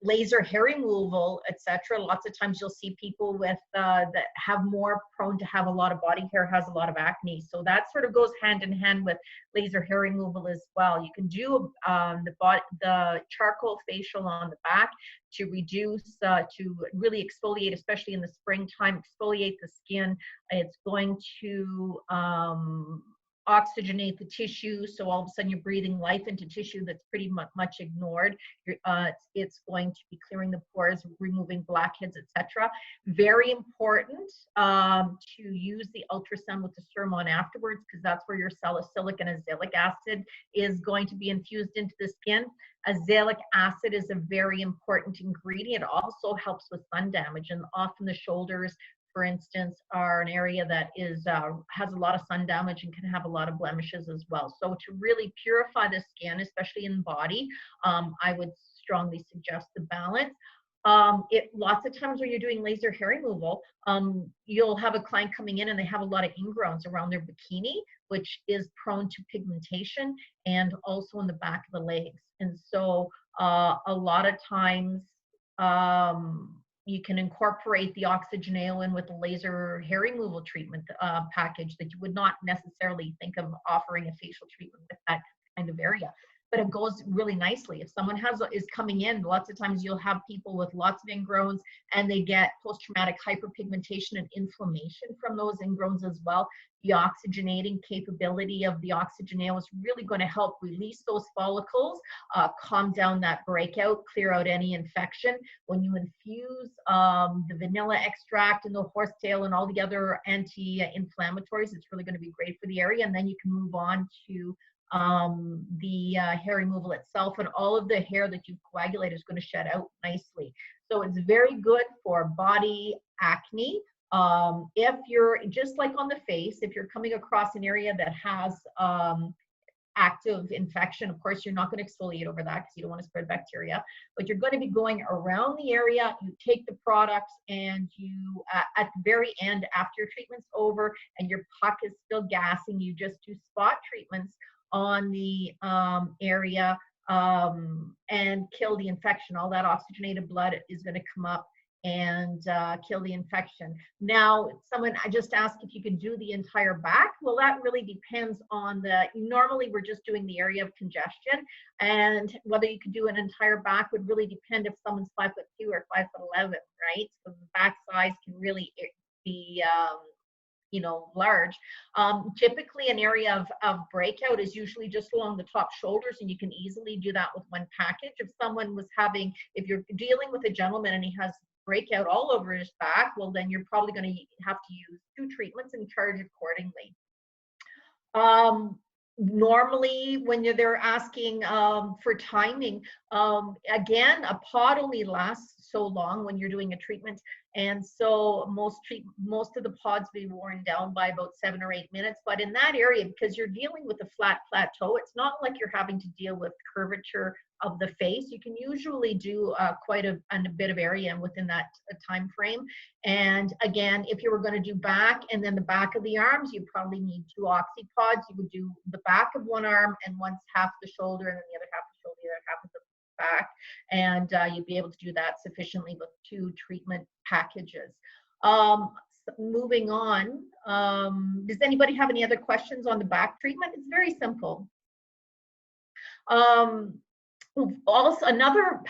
laser hair removal, etc., lots of times you'll see people with that have more prone to have a lot of body hair, has a lot of acne. So that sort of goes hand in hand with laser hair removal as well. You can do the charcoal facial on the back to reduce, to really exfoliate, especially in the springtime, exfoliate the skin. It's going to oxygenate the tissue, so all of a sudden you're breathing life into tissue that's pretty much ignored. It's going to be clearing the pores, removing blackheads, etc. Very important to use the ultrasound with the serum on afterwards, because that's where your salicylic and azelaic acid is going to be infused into the skin. Azelaic acid is a very important ingredient. It also helps with sun damage, and often the shoulders, for instance, are an area that is has a lot of sun damage and can have a lot of blemishes as well. So to really purify the skin, especially in the body, I would strongly suggest the balance. Lots of times when you're doing laser hair removal, you'll have a client coming in and they have a lot of ingrowns around their bikini, which is prone to pigmentation, and also in the back of the legs. And so a lot of times, you can incorporate the OxyGeneo in with the laser hair removal treatment package that you would not necessarily think of offering a facial treatment with that kind of area. But it goes really nicely. If someone is coming in, lots of times you'll have people with lots of ingrowns and they get post-traumatic hyperpigmentation and inflammation from those ingrowns as well. The oxygenating capability of the OxyGeneo is really going to help release those follicles, calm down that breakout, clear out any infection. When you infuse the vanilla extract and the horsetail and all the other anti-inflammatories, it's really going to be great for the area. And then you can move on to the hair removal itself, and all of the hair that you've coagulated is going to shed out nicely. So it's very good for body acne. If you're, just like on the face, if you're coming across an area that has active infection, of course, you're not going to exfoliate over that because you don't want to spread bacteria, but you're going to be going around the area. You take the products and you, at the very end, after your treatment's over and your puck is still gassing, you just do spot treatments on the area and kill the infection. All that oxygenated blood is going to come up and kill the infection. Now, someone I just asked if you can do the entire back. Well, that really depends on normally we're just doing the area of congestion, and whether you could do an entire back would really depend if someone's 5'2" or 5'11", right? So the back size can really be large. Typically an area of breakout is usually just along the top shoulders, and you can easily do that with one package. If you're dealing with a gentleman and he has breakout all over his back, well, then you're probably going to have to use 2 treatments and charge accordingly. Normally when they're asking for timing, again, a pod only lasts so long when you're doing a treatment, and so most of the pods be worn down by about 7 or 8 minutes. But in that area, because you're dealing with a flat plateau, it's not like you're having to deal with curvature of the face. You can usually do quite a bit of area within that time frame. And again, if you were going to do back and then the back of the arms, you probably need 2 OxyPods. You would do the back of one arm and half the shoulder, and then the other half of the shoulder, the other half of the back, and you'd be able to do that sufficiently with 2 treatment packages. Moving on, does anybody have any other questions on the back treatment? It's very simple. Also, another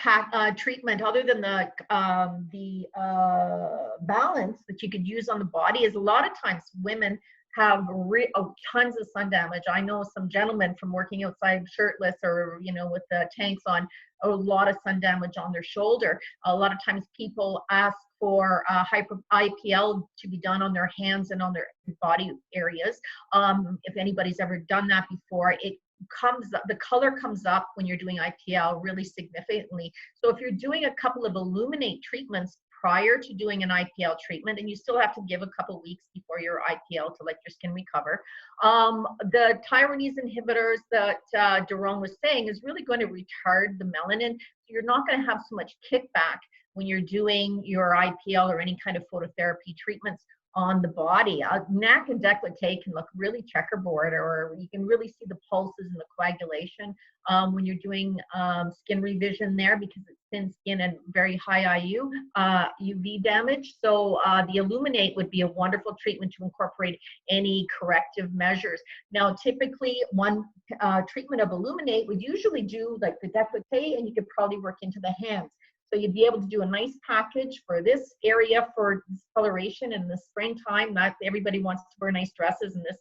treatment other than the balance that you could use on the body is a lot of times women have tons of sun damage. I know some gentlemen from working outside shirtless or with the tanks on, a lot of sun damage on their shoulder. A lot of times people ask for IPL to be done on their hands and on their body areas. If anybody's ever done that before, the color comes up when you're doing IPL really significantly. So if you're doing a couple of illuminate treatments prior to doing an IPL treatment, and you still have to give a couple weeks before your IPL to let your skin recover, the Tyrosine inhibitors that Daron was saying is really going to retard the melanin. So you're not going to have so much kickback when you're doing your IPL or any kind of phototherapy treatments on the body. Neck and décolleté can look really checkerboard, or you can really see the pulses and the coagulation when you're doing skin revision there, because it's thin skin and very high UV damage. So the Illuminate would be a wonderful treatment to incorporate any corrective measures. Now, typically one treatment of Illuminate would usually do like the décolleté, and you could probably work into the hands. So you'd be able to do a nice package for this area for discoloration in the springtime. Not everybody wants to wear nice dresses, and this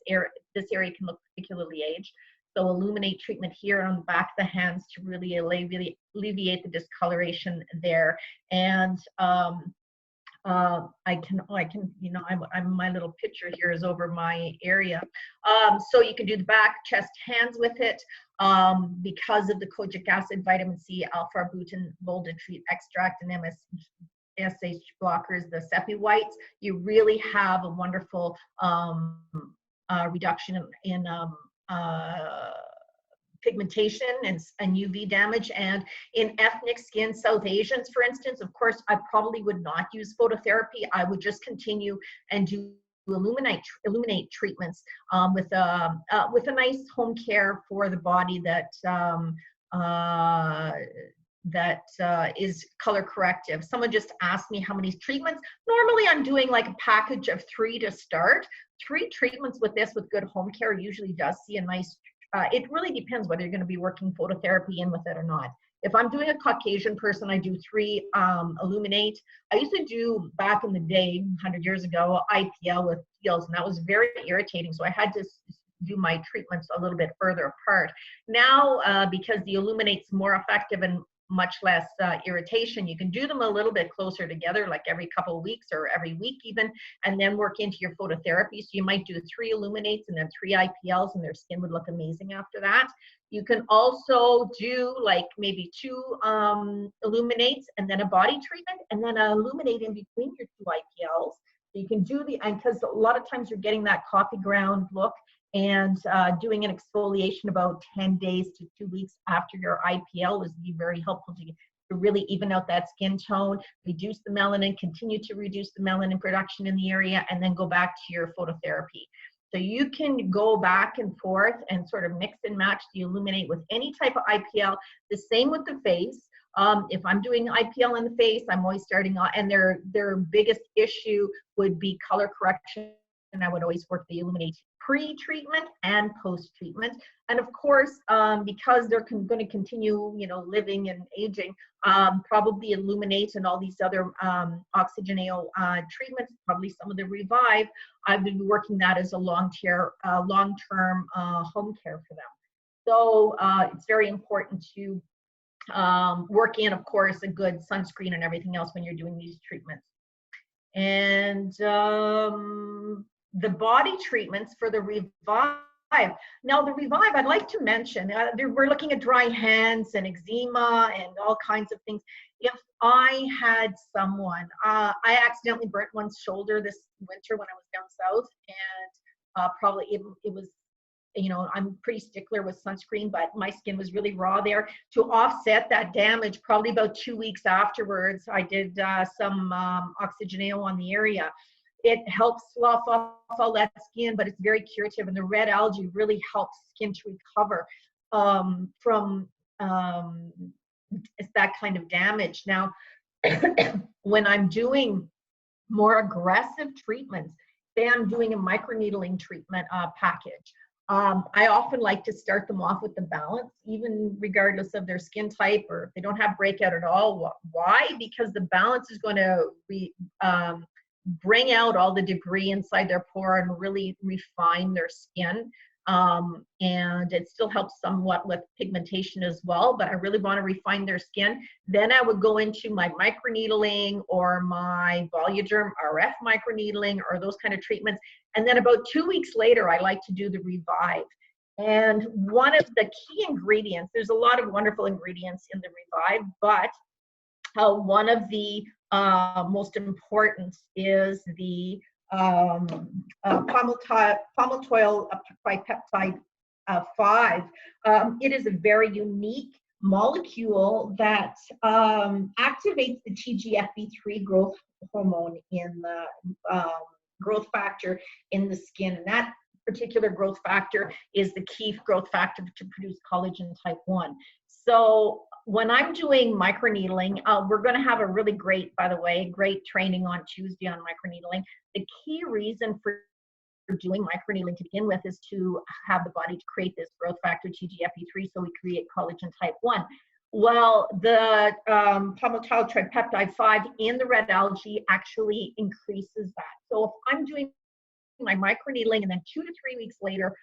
area can look particularly aged. So Illuminate treatment here on the back of the hands to really alleviate the discoloration there. And my little picture here is over my area. So you can do the back, chest, hands with it. Because of the kojic acid, vitamin C, alpha-arbutin, boldentrete extract, and MSH blockers, the sepi whites, you really have a wonderful reduction in pigmentation and UV damage. And in ethnic skin, South Asians, for instance, of course, I probably would not use phototherapy. I would just continue and do illuminate treatments with a nice home care for the body that is color corrective. Someone just asked me how many treatments. Normally I'm doing like a package of 3 to start. 3 treatments with this with good home care usually does see a nice, it really depends whether you're going to be working phototherapy in with it or not. If I'm doing a Caucasian person, I do 3 Illuminate. I used to do, back in the day, 100 years ago, IPL with peels, and that was very irritating. So I had to do my treatments a little bit further apart. Now, because the Illuminate's more effective and much less irritation, you can do them a little bit closer together, like every couple of weeks or every week even, and then work into your phototherapy. So you might do 3 Illuminates and then 3 IPLs, and their skin would look amazing after that. You can also do like maybe 2 Illuminates and then a body treatment, and then an Illuminate in between your 2 IPLs. So you can do and because a lot of times you're getting that coffee ground look, and doing an exfoliation about 10 days to 2 weeks after your IPL is be very helpful to really even out that skin tone, reduce the melanin, continue to reduce the melanin production in the area, and then go back to your phototherapy. So you can go back and forth and sort of mix and match the Illuminate with any type of IPL. The same with the face. If I'm doing IPL in the face, I'm always starting on, and their biggest issue would be color correction. And I would always work the Illuminate pre-treatment and post-treatment. And of course, because they're going to continue, living and aging, probably Illuminate and all these other OxyGeneo treatments, probably some of the Revive, I've been working that as a long-term home care for them. So it's very important to work in, of course, a good sunscreen and everything else when you're doing these treatments. And the body treatments for the Revive. Now, the Revive, I'd like to mention, we're looking at dry hands and eczema and all kinds of things. If I had someone, I accidentally burnt one's shoulder this winter when I was down south, and probably it was, I'm pretty stickler with sunscreen, but my skin was really raw there. To offset that damage, probably about 2 weeks afterwards, I did some OxyGeneo on the area. It helps slough off all that skin, but it's very curative, and the red algae really helps skin to recover from that kind of damage. Now, when I'm doing more aggressive treatments, say I'm doing a microneedling treatment package, I often like to start them off with the balance, even regardless of their skin type or if they don't have breakout at all. Why? Because the balance is going to bring out all the debris inside their pore and really refine their skin. And it still helps somewhat with pigmentation as well, but I really want to refine their skin. Then I would go into my microneedling or my Voluderm RF microneedling or those kind of treatments. And then about 2 weeks later, I like to do the Revive. And one of the key ingredients, there's a lot of wonderful ingredients in the Revive, but one of the most important is the palmitoyl tripeptide 5. It is a very unique molecule that activates the TGFB3 growth hormone in the growth factor in the skin, and that particular growth factor is the key growth factor to produce collagen type 1. So when I'm doing microneedling, we're going to have a really great, by the way, great training on Tuesday on microneedling. The key reason for doing microneedling to begin with is to have the body to create this growth factor TGFB3 so we create collagen type 1. Well, the palmitoyl tripeptide 5 in the red algae actually increases that. So if I'm doing my microneedling and then 2 to 3 weeks later,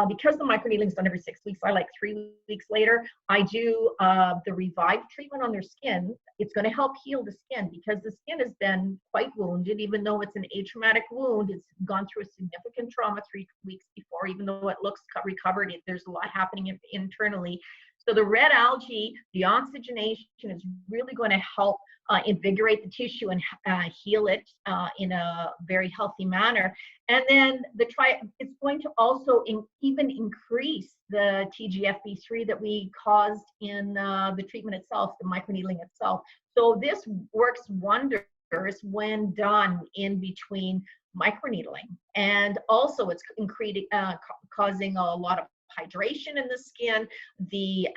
because the microneedling is done every 6 weeks, I like 3 weeks later, I do the Revive treatment on their skin. It's going to help heal the skin because the skin has been quite wounded. Even though it's an atraumatic wound, it's gone through a significant trauma 3 weeks before. Even though it looks recovered, there's a lot happening internally. So the red algae, the oxygenation is really going to help invigorate the tissue and heal it in a very healthy manner. And then it's going to also even increase the TGFB3 that we caused in the treatment itself, the microneedling itself. So this works wonders when done in between microneedling. And also it's causing a lot of hydration in the skin. The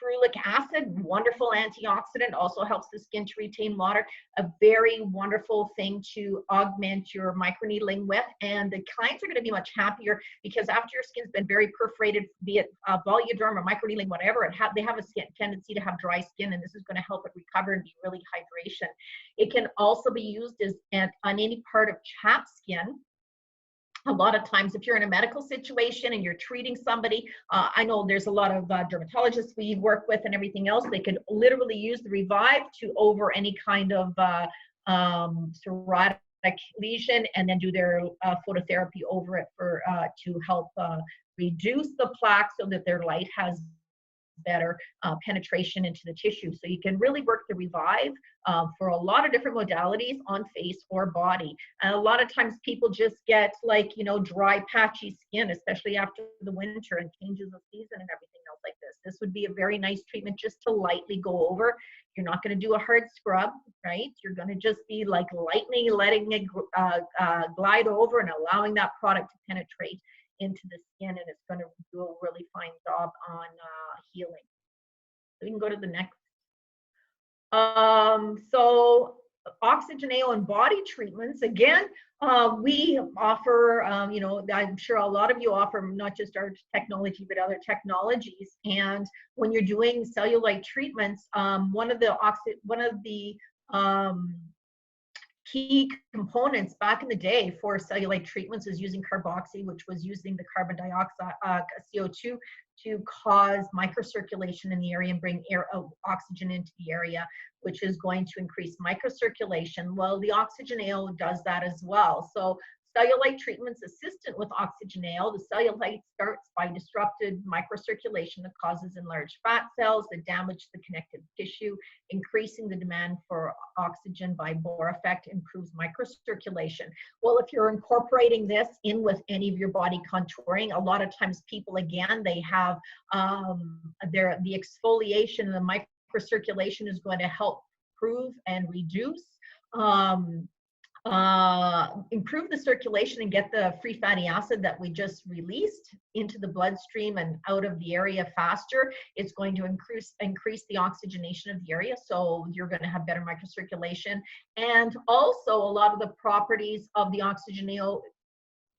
ferulic acid, wonderful antioxidant, also helps the skin to retain water. A very wonderful thing to augment your microneedling with. And the clients are going to be much happier because after your skin's been very perforated, be it Voluderm or microneedling, whatever, they have a tendency to have dry skin, and this is going to help it recover and be really hydration. It can also be used on any part of chapped skin. A lot of times, if you're in a medical situation and you're treating somebody, I know there's a lot of dermatologists we work with and everything else, they could literally use the Revive over any kind of psoriatic lesion and then do their phototherapy over it to help reduce the plaque so that their light has better penetration into the tissue. So you can really work the Revive for a lot of different modalities on face or body. And a lot of times people just get dry, patchy skin, especially after the winter and changes of season and everything else like this. This would be a very nice treatment just to lightly go over. You're not going to do a hard scrub, right? You're going to just be like lightly letting it glide over and allowing that product to penetrate into the skin, and it's going to do a really fine job on healing. we can go to the next. So OxyGeneo and body treatments, again, we offer, you know, I'm sure a lot of you offer not just our technology, but other technologies. And when you're doing cellulite treatments, one of the key components back in the day for cellulite treatments is using carboxy, which was using the carbon dioxide, CO2, to cause microcirculation in the area and bring oxygen into the area, which is going to increase microcirculation. Well, the OxyGeneo does that as well. So cellulite treatments assistant with OxyGeneo, the cellulite starts by disrupted microcirculation that causes enlarged fat cells that damage the connective tissue, increasing the demand for oxygen by Bohr Effect, improves microcirculation. Well, if you're incorporating this in with any of your body contouring, a lot of times people, again, they have the exfoliation and the microcirculation is going to help improve and reduce improve the circulation and get the free fatty acid that we just released into the bloodstream and out of the area faster. It's going to increase the oxygenation of the area, so you're going to have better microcirculation. And also a lot of the properties of the OxyGeneo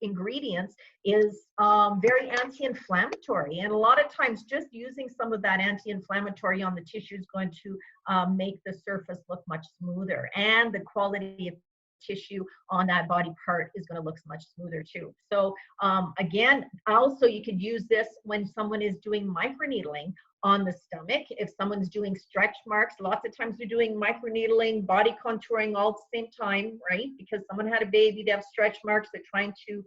ingredients is very anti-inflammatory, and a lot of times just using some of that anti-inflammatory on the tissue is going to make the surface look much smoother, and the quality of tissue on that body part is going to look much smoother too. So again, also you could use this when someone is doing microneedling on the stomach. If someone's doing stretch marks, lots of times they're doing microneedling, body contouring all at the same time, right? Because someone had a baby, they have stretch marks, they're trying to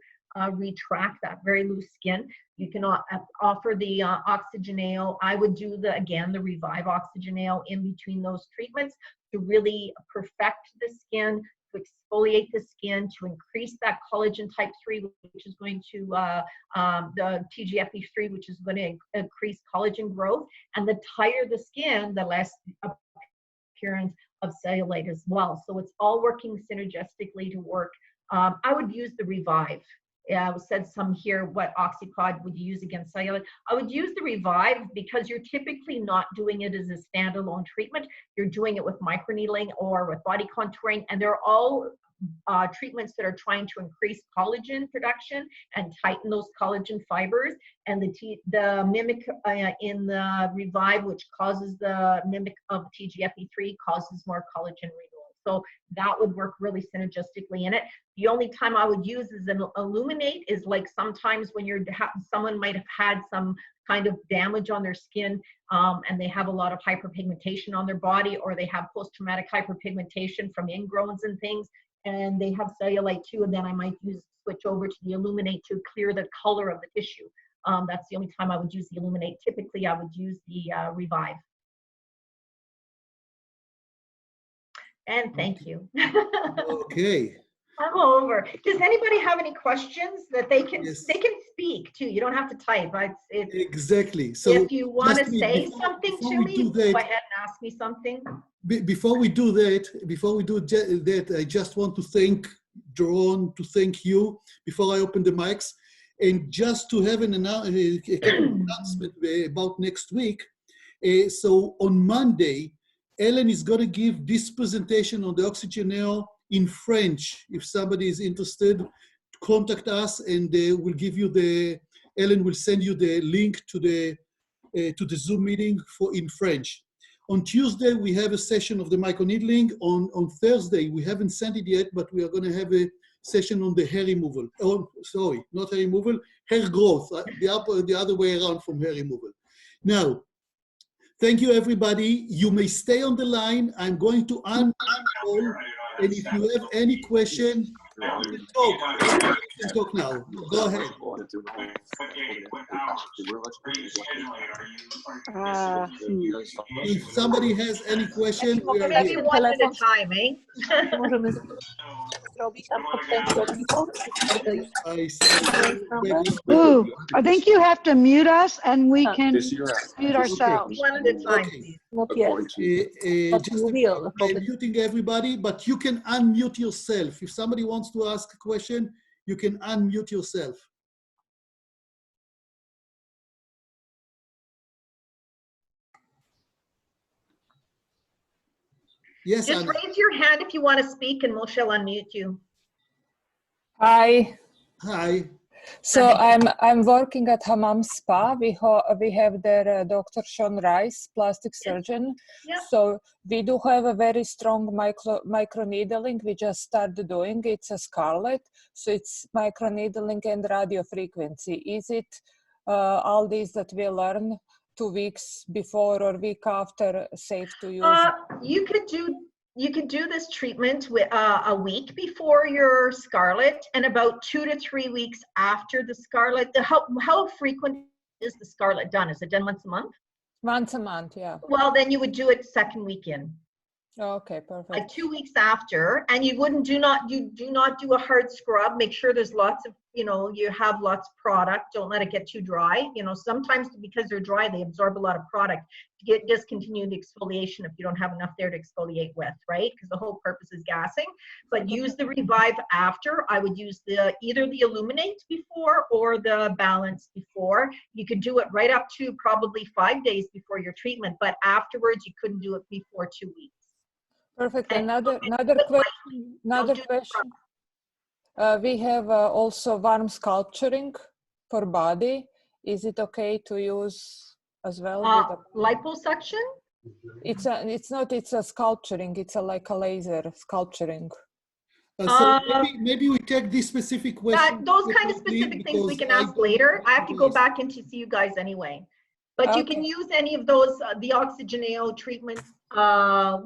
retract that very loose skin. You can offer the OxyGeneo. I would do the Revive OxyGeneo in between those treatments to really perfect the skin, to exfoliate the skin, to increase that collagen type 3, which is going to, the TGFE3, which is going to increase collagen growth. And the tighter the skin, the less appearance of cellulite as well. So it's all working synergistically to work. I would use the Revive. Yeah, said some here, what OxyPod would you use against cellulite? I would use the Revive because you're typically not doing it as a standalone treatment. You're doing it with microneedling or with body contouring, and they're all treatments that are trying to increase collagen production and tighten those collagen fibers. And the mimic in the Revive, which causes the mimic of TGFE3, causes more collagen renewal. So that would work really synergistically in it. The only time I would use is an illuminate is like sometimes when someone might have had some kind of damage on their skin and they have a lot of hyperpigmentation on their body, or they have post-traumatic hyperpigmentation from ingrowns and things, and they have cellulite too, and then I might switch over to the illuminate to clear the color of the tissue. That's the only time I would use the illuminate. Typically I would use the Revive. And thank you. Okay. I'm over. Does anybody have any questions that they can Yes. they can speak too? You don't have to type. Exactly. So if you want to say something to me, go ahead and ask me something. Before we do that, I just want to thank Jeroen, to thank you before I open the mics, and just to have an announcement about next week. So on Monday, Ellen is going to give this presentation on the OxyGeneo in French. If somebody is interested, contact us, and we'll give you Ellen will send you the link to the Zoom meeting in French. On Tuesday, we have a session of the microneedling. On Thursday, we haven't sent it yet, but we are going to have a session on the hair removal. Oh, sorry, not hair removal, hair growth, the other way around from hair removal. Now, thank you, everybody. You may stay on the line. I'm going to unmute, and if you have any question, you can talk now. Go ahead. If somebody has any question, we are maybe here. one at a time, eh? Ooh, I think you have to mute us and we can mute ourselves. One at a time, Okay. please. I'm muting everybody, but you can unmute yourself. If somebody wants to ask a question, you can unmute yourself. Yes, Just Anna. raise your hand if you want to speak and Moshe will unmute you. Hi. Hi. So I'm working at Hammam Spa. We have there Dr. Sean Rice, plastic surgeon. Yeah. So we do have a very strong microneedling. We just started doing it. It's a Scarlett. So it's microneedling and radio frequency. Is it all these that we learn 2 weeks before or week after safe to use? You could do this treatment with a week before your Scarlett and about 2 to 3 weeks after the Scarlett. How frequent is the Scarlett done? Is it done once a month? Once a month, yeah. Well, then you would do it second weekend. Okay, perfect. Like 2 weeks after, and you do not do a hard scrub. Make sure there's lots of, you have lots of product. Don't let it get too dry. Sometimes because they're dry, they absorb a lot of product. To discontinue the exfoliation if you don't have enough there to exfoliate with, right? Because the whole purpose is gassing. But use the Revive after. I would use either the Illuminate before or the Balance before. You could do it right up to probably 5 days before your treatment, but afterwards you couldn't do it before 2 weeks. Perfect. Another question. We have also warm sculpturing for body. Is it okay to use as well? Liposuction? It's a sculpturing. It's like a laser sculpturing. So maybe we take this specific question. Those kind of specific things we can ask later. I have to go back in to see you guys anyway. But you can use any of those, the OxyGeneo treatment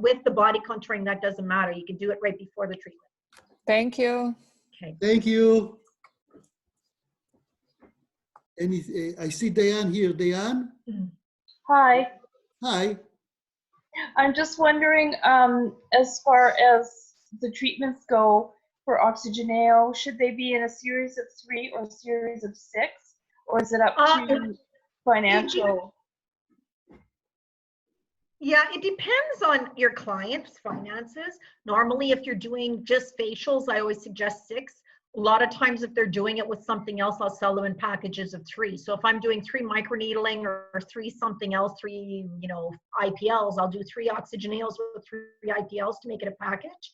with the body contouring. That doesn't matter. You can do it right before the treatment. Thank you. Okay. Thank you. I see Diane here. Diane? Hi. Hi. I'm just wondering, as far as the treatments go for OxyGeneo, should they be in a series of 3 or a series of 6? Or is it up to financial? Yeah, it depends on your client's finances. Normally, if you're doing just facials, I always suggest 6. A lot of times if they're doing it with something else, I'll sell them in packages of 3. So if I'm doing 3 microneedling or 3 something else, 3, IPLs, I'll do 3 OxyGeneos with 3 IPLs to make it a package.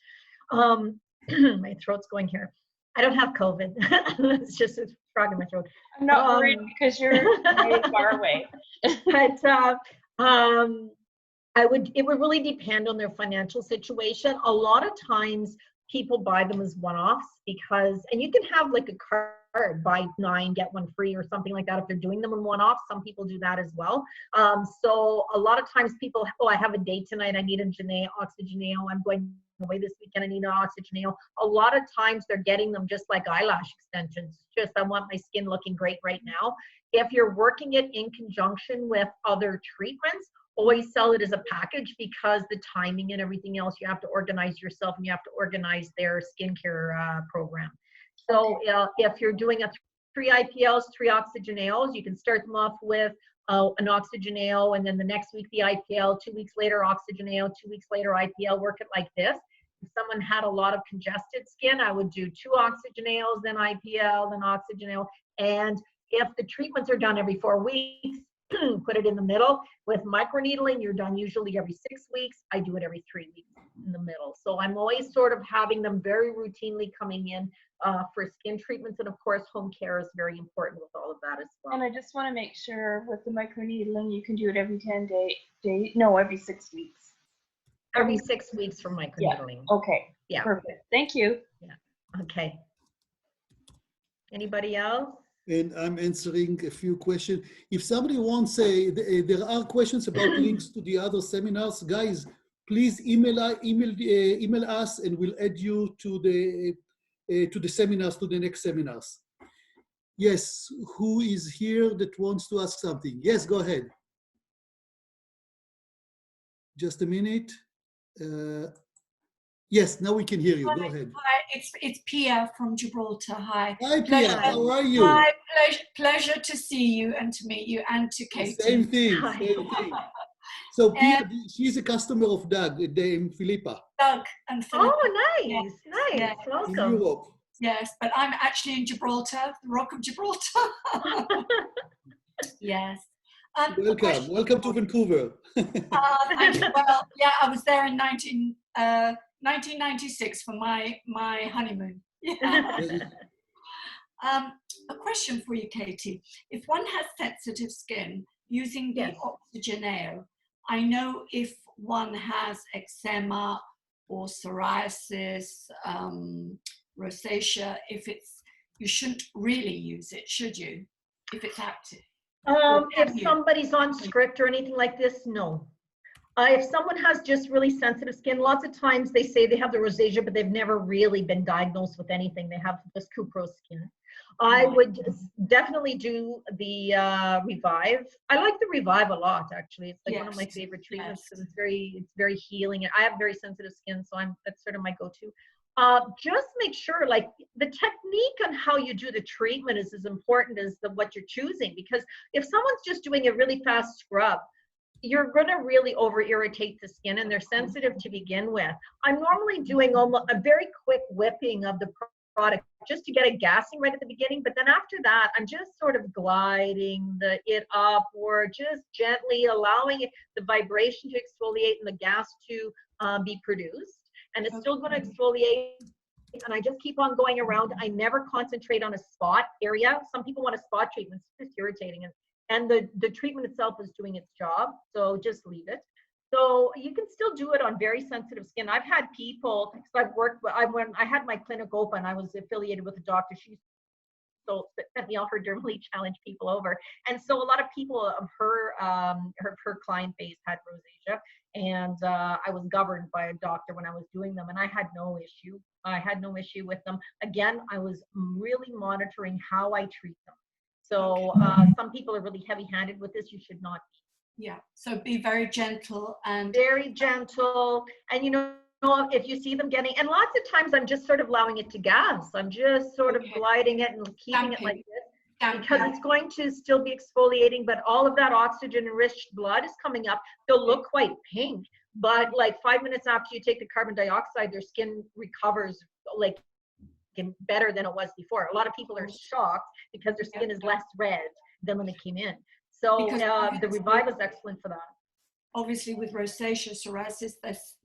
My throat's going here. I don't have COVID. It's just a frog in my throat. I'm not worried because you're way far away. But it would really depend on their financial situation. A lot of times people buy them as one-offs and you can have like a card, buy 9, get 1 free or something like that if they're doing them in one-off. Some people do that as well. So a lot of times people, I have a date tonight, I need a OxyGeneo, I'm going away this weekend, I need an OxyGeneo. A lot of times they're getting them just like eyelash extensions. Just, I want my skin looking great right now. If you're working it in conjunction with other treatments, always sell it as a package because the timing and everything else, you have to organize yourself and you have to organize their skincare program. So if you're doing 3 IPLs, 3 OxyGeneos, you can start them off with an OxyGeneo, and then the next week the IPL, 2 weeks later OxyGeneo, 2 weeks later IPL, work it like this. If someone had a lot of congested skin, I would do 2 OxyGeneos, then IPL, then OxyGeneo. And if the treatments are done every 4 weeks, put it in the middle. With microneedling, you're done usually every 6 weeks. I do it every 3 weeks in the middle. So I'm always sort of having them very routinely coming in for skin treatments. And of course, home care is very important with all of that as well. And I just want to make sure with the microneedling, you can do it every 10 days, every 6 weeks. Every 6 weeks for microneedling. Yeah. Okay. Yeah. Perfect. Thank you. Yeah. Okay. Anybody else? And I'm answering a few questions. If somebody wants, there are questions about links to the other seminars, guys, please email us and we'll add you to the seminars, to the next seminars. Yes, who is here that wants to ask something? Yes, go ahead. Just a minute. Yes, now we can hear you. Go ahead. Hi, it's Pia from Gibraltar. Hi. Hi, Pia. How are you? Hi, pleasure to see you and to meet you and to Katie. Same thing. Same thing. So Pia, she's a customer of Doug, Philippa. Doug and Philippa. Oh, nice. Yes. Nice. Yes. Welcome. In Europe. Yes, but I'm actually in Gibraltar, the Rock of Gibraltar. Yes. Welcome to Vancouver. Thank you. Well, yeah, I was there in 1996 for my honeymoon. Yeah. A question for you, Katie. If one has sensitive skin using the OxyGeneo, I know if one has eczema or psoriasis, rosacea, you shouldn't really use it, should you? If it's active. If somebody's on script or anything like this, no. If someone has just really sensitive skin, lots of times they say they have the rosacea, but they've never really been diagnosed with anything. They have this cuprous skin. I would definitely do the Revive. I like the Revive a lot, actually. It's like one of my favorite treatments because it's very healing. And I have very sensitive skin, so that's sort of my go-to. Just make sure, like, the technique on how you do the treatment is as important as what you're choosing, because if someone's just doing a really fast scrub, you're going to really over irritate the skin, and they're sensitive to begin with. I'm normally doing almost a very quick whipping of the product just to get it gassing right at the beginning, but then after that I'm just sort of gliding it up, or just gently allowing the vibration to exfoliate and the gas to be produced, and it's still going to exfoliate. And I just keep on going around. I never concentrate on a spot area. Some people want a spot treatment. It's just irritating, and the treatment itself is doing its job, so just leave it. So you can still do it on very sensitive skin. I've had people, because when I had my clinic open, I was affiliated with a doctor. She sent me all her dermally challenged people over, and so a lot of people of her client base had rosacea, and I was governed by a doctor when I was doing them, and I had no issue. I had no issue with them. Again, I was really monitoring how I treat them. So some people are really heavy-handed with this. You should not be. Yeah, so be very gentle and very gentle. And you know, if you see them getting, and lots of times I'm just sort of allowing it to gas. I'm just sort of gliding it and keeping it like this, because it's going to still be exfoliating, but all of that oxygen-enriched blood is coming up. They'll look quite pink, but like 5 minutes after you take the carbon dioxide, their skin recovers like better than it was before. A lot of people are shocked because their skin is less red than when they came in. So the Revive is excellent for that. Obviously with rosacea, psoriasis,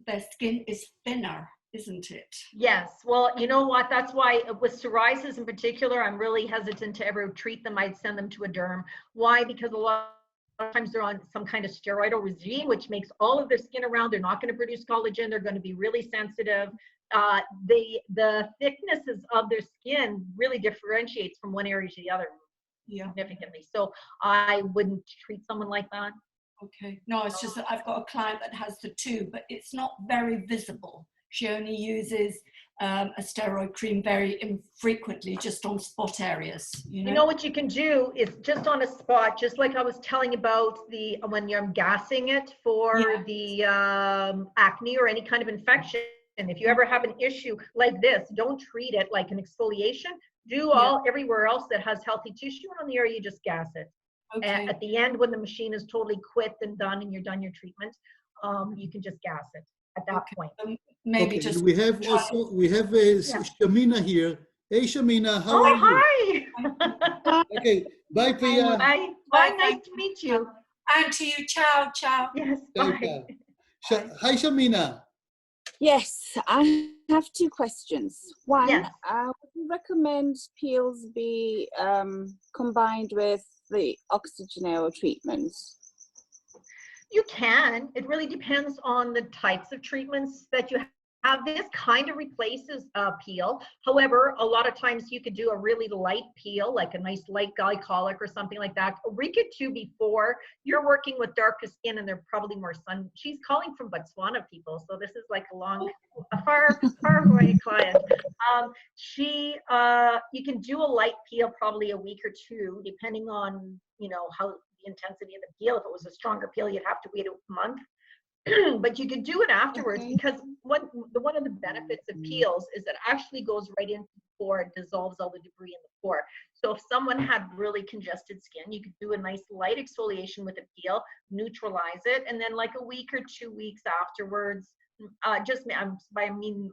their skin is thinner, isn't it? Yes. Well, you know what? That's why with psoriasis in particular, I'm really hesitant to ever treat them. I'd send them to a derm. Why? Because a lot of times they're on some kind of steroidal regime, which makes all of their skin around, they're not going to produce collagen. They're going to be really sensitive. The thicknesses of their skin really differentiates from one area to the other significantly. So I wouldn't treat someone like that. Okay. No, it's just that I've got a client that has the two, but it's not very visible. She only uses a steroid cream very infrequently, just on spot areas. You know what you can do is just on a spot, just like I was telling about when you're gassing it for the acne or any kind of infection. And if you ever have an issue like this, don't treat it like an exfoliation. Do everywhere else that has healthy tissue, and on the area you just gas it. Okay. At the end, when the machine is totally quit and done, and you're done your treatment, you can just gas it at that point. Maybe just we have Shamina here. Hey Shamina, how are you? Hi. Okay, bye Pia. Bye. Bye. Nice to meet you. And to you. Ciao. Ciao. Yes. Bye. Hi Shamina. Yes, I have two questions. One, would you recommend peels be combined with the OxyGeneo treatments? You can. It really depends on the types of treatments that you have. This kind of replaces a peel. However, a lot of times you could do a really light peel, like a nice light glycolic or something like that. Rika too, before you're working with darker skin and they're probably more sun. She's calling from Botswana, people. So this is like a far away client. You can do a light peel probably a week or two, depending on, how the intensity of the peel. If it was a stronger peel, you'd have to wait a month. But you could do it afterwards, because one of the benefits of peels is it actually goes right into the pore, it dissolves all the debris in the pore. So if someone had really congested skin, you could do a nice light exfoliation with a peel, neutralize it, and then like a week or 2 weeks afterwards,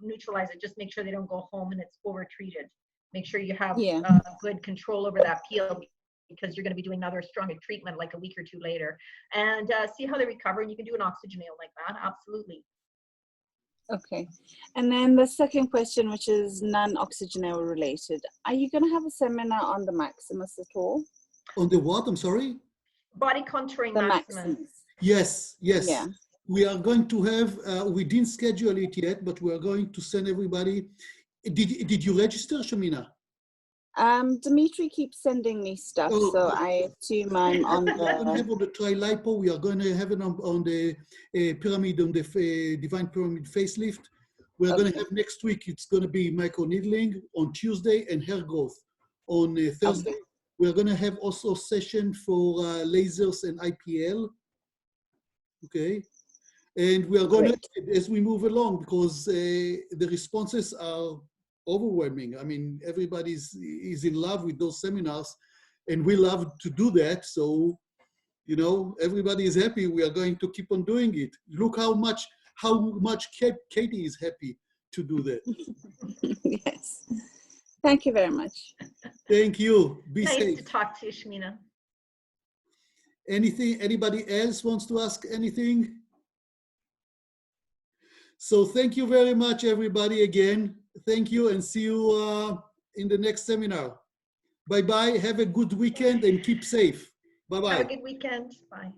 neutralize it, just make sure they don't go home and it's over treated. Make sure you have good control over that peel, because you're going to be doing another stronger treatment like a week or two later, and see how they recover. And you can do an OxyGeneo like that. Absolutely. Okay. And then the second question, which is non-OxyGeneo related. Are you going to have a seminar on the Maximus at all? On the what? I'm sorry? Body contouring The Maximus. Maximus. Yes, yes. Yeah. We are going to have, we didn't schedule it yet, but we are going to send everybody. Did you register, Shamina? Dimitri keeps sending me stuff, so I assume I'm on the... We are going to have on the Tri-Lipo, we are going to have it on the pyramid, on the Divine Pyramid facelift. We are going to have next week, it's going to be microneedling on Tuesday and hair growth on Thursday. Okay. We are going to have also a session for lasers and IPL. Okay. And we are going to, as we move along, because the responses are overwhelming. I mean, everybody is in love with those seminars, and we love to do that. So, you know, everybody is happy. We are going to keep on doing it. Look how much Katie is happy to do that. Yes. Thank you very much. Thank you. Be safe. Nice to talk to you, Shamina. Anything? Anybody else wants to ask anything? So thank you very much, everybody, again. Thank you, and see you in the next seminar. Bye-bye. Have a good weekend and keep safe. Bye-bye. Have a good weekend. Bye.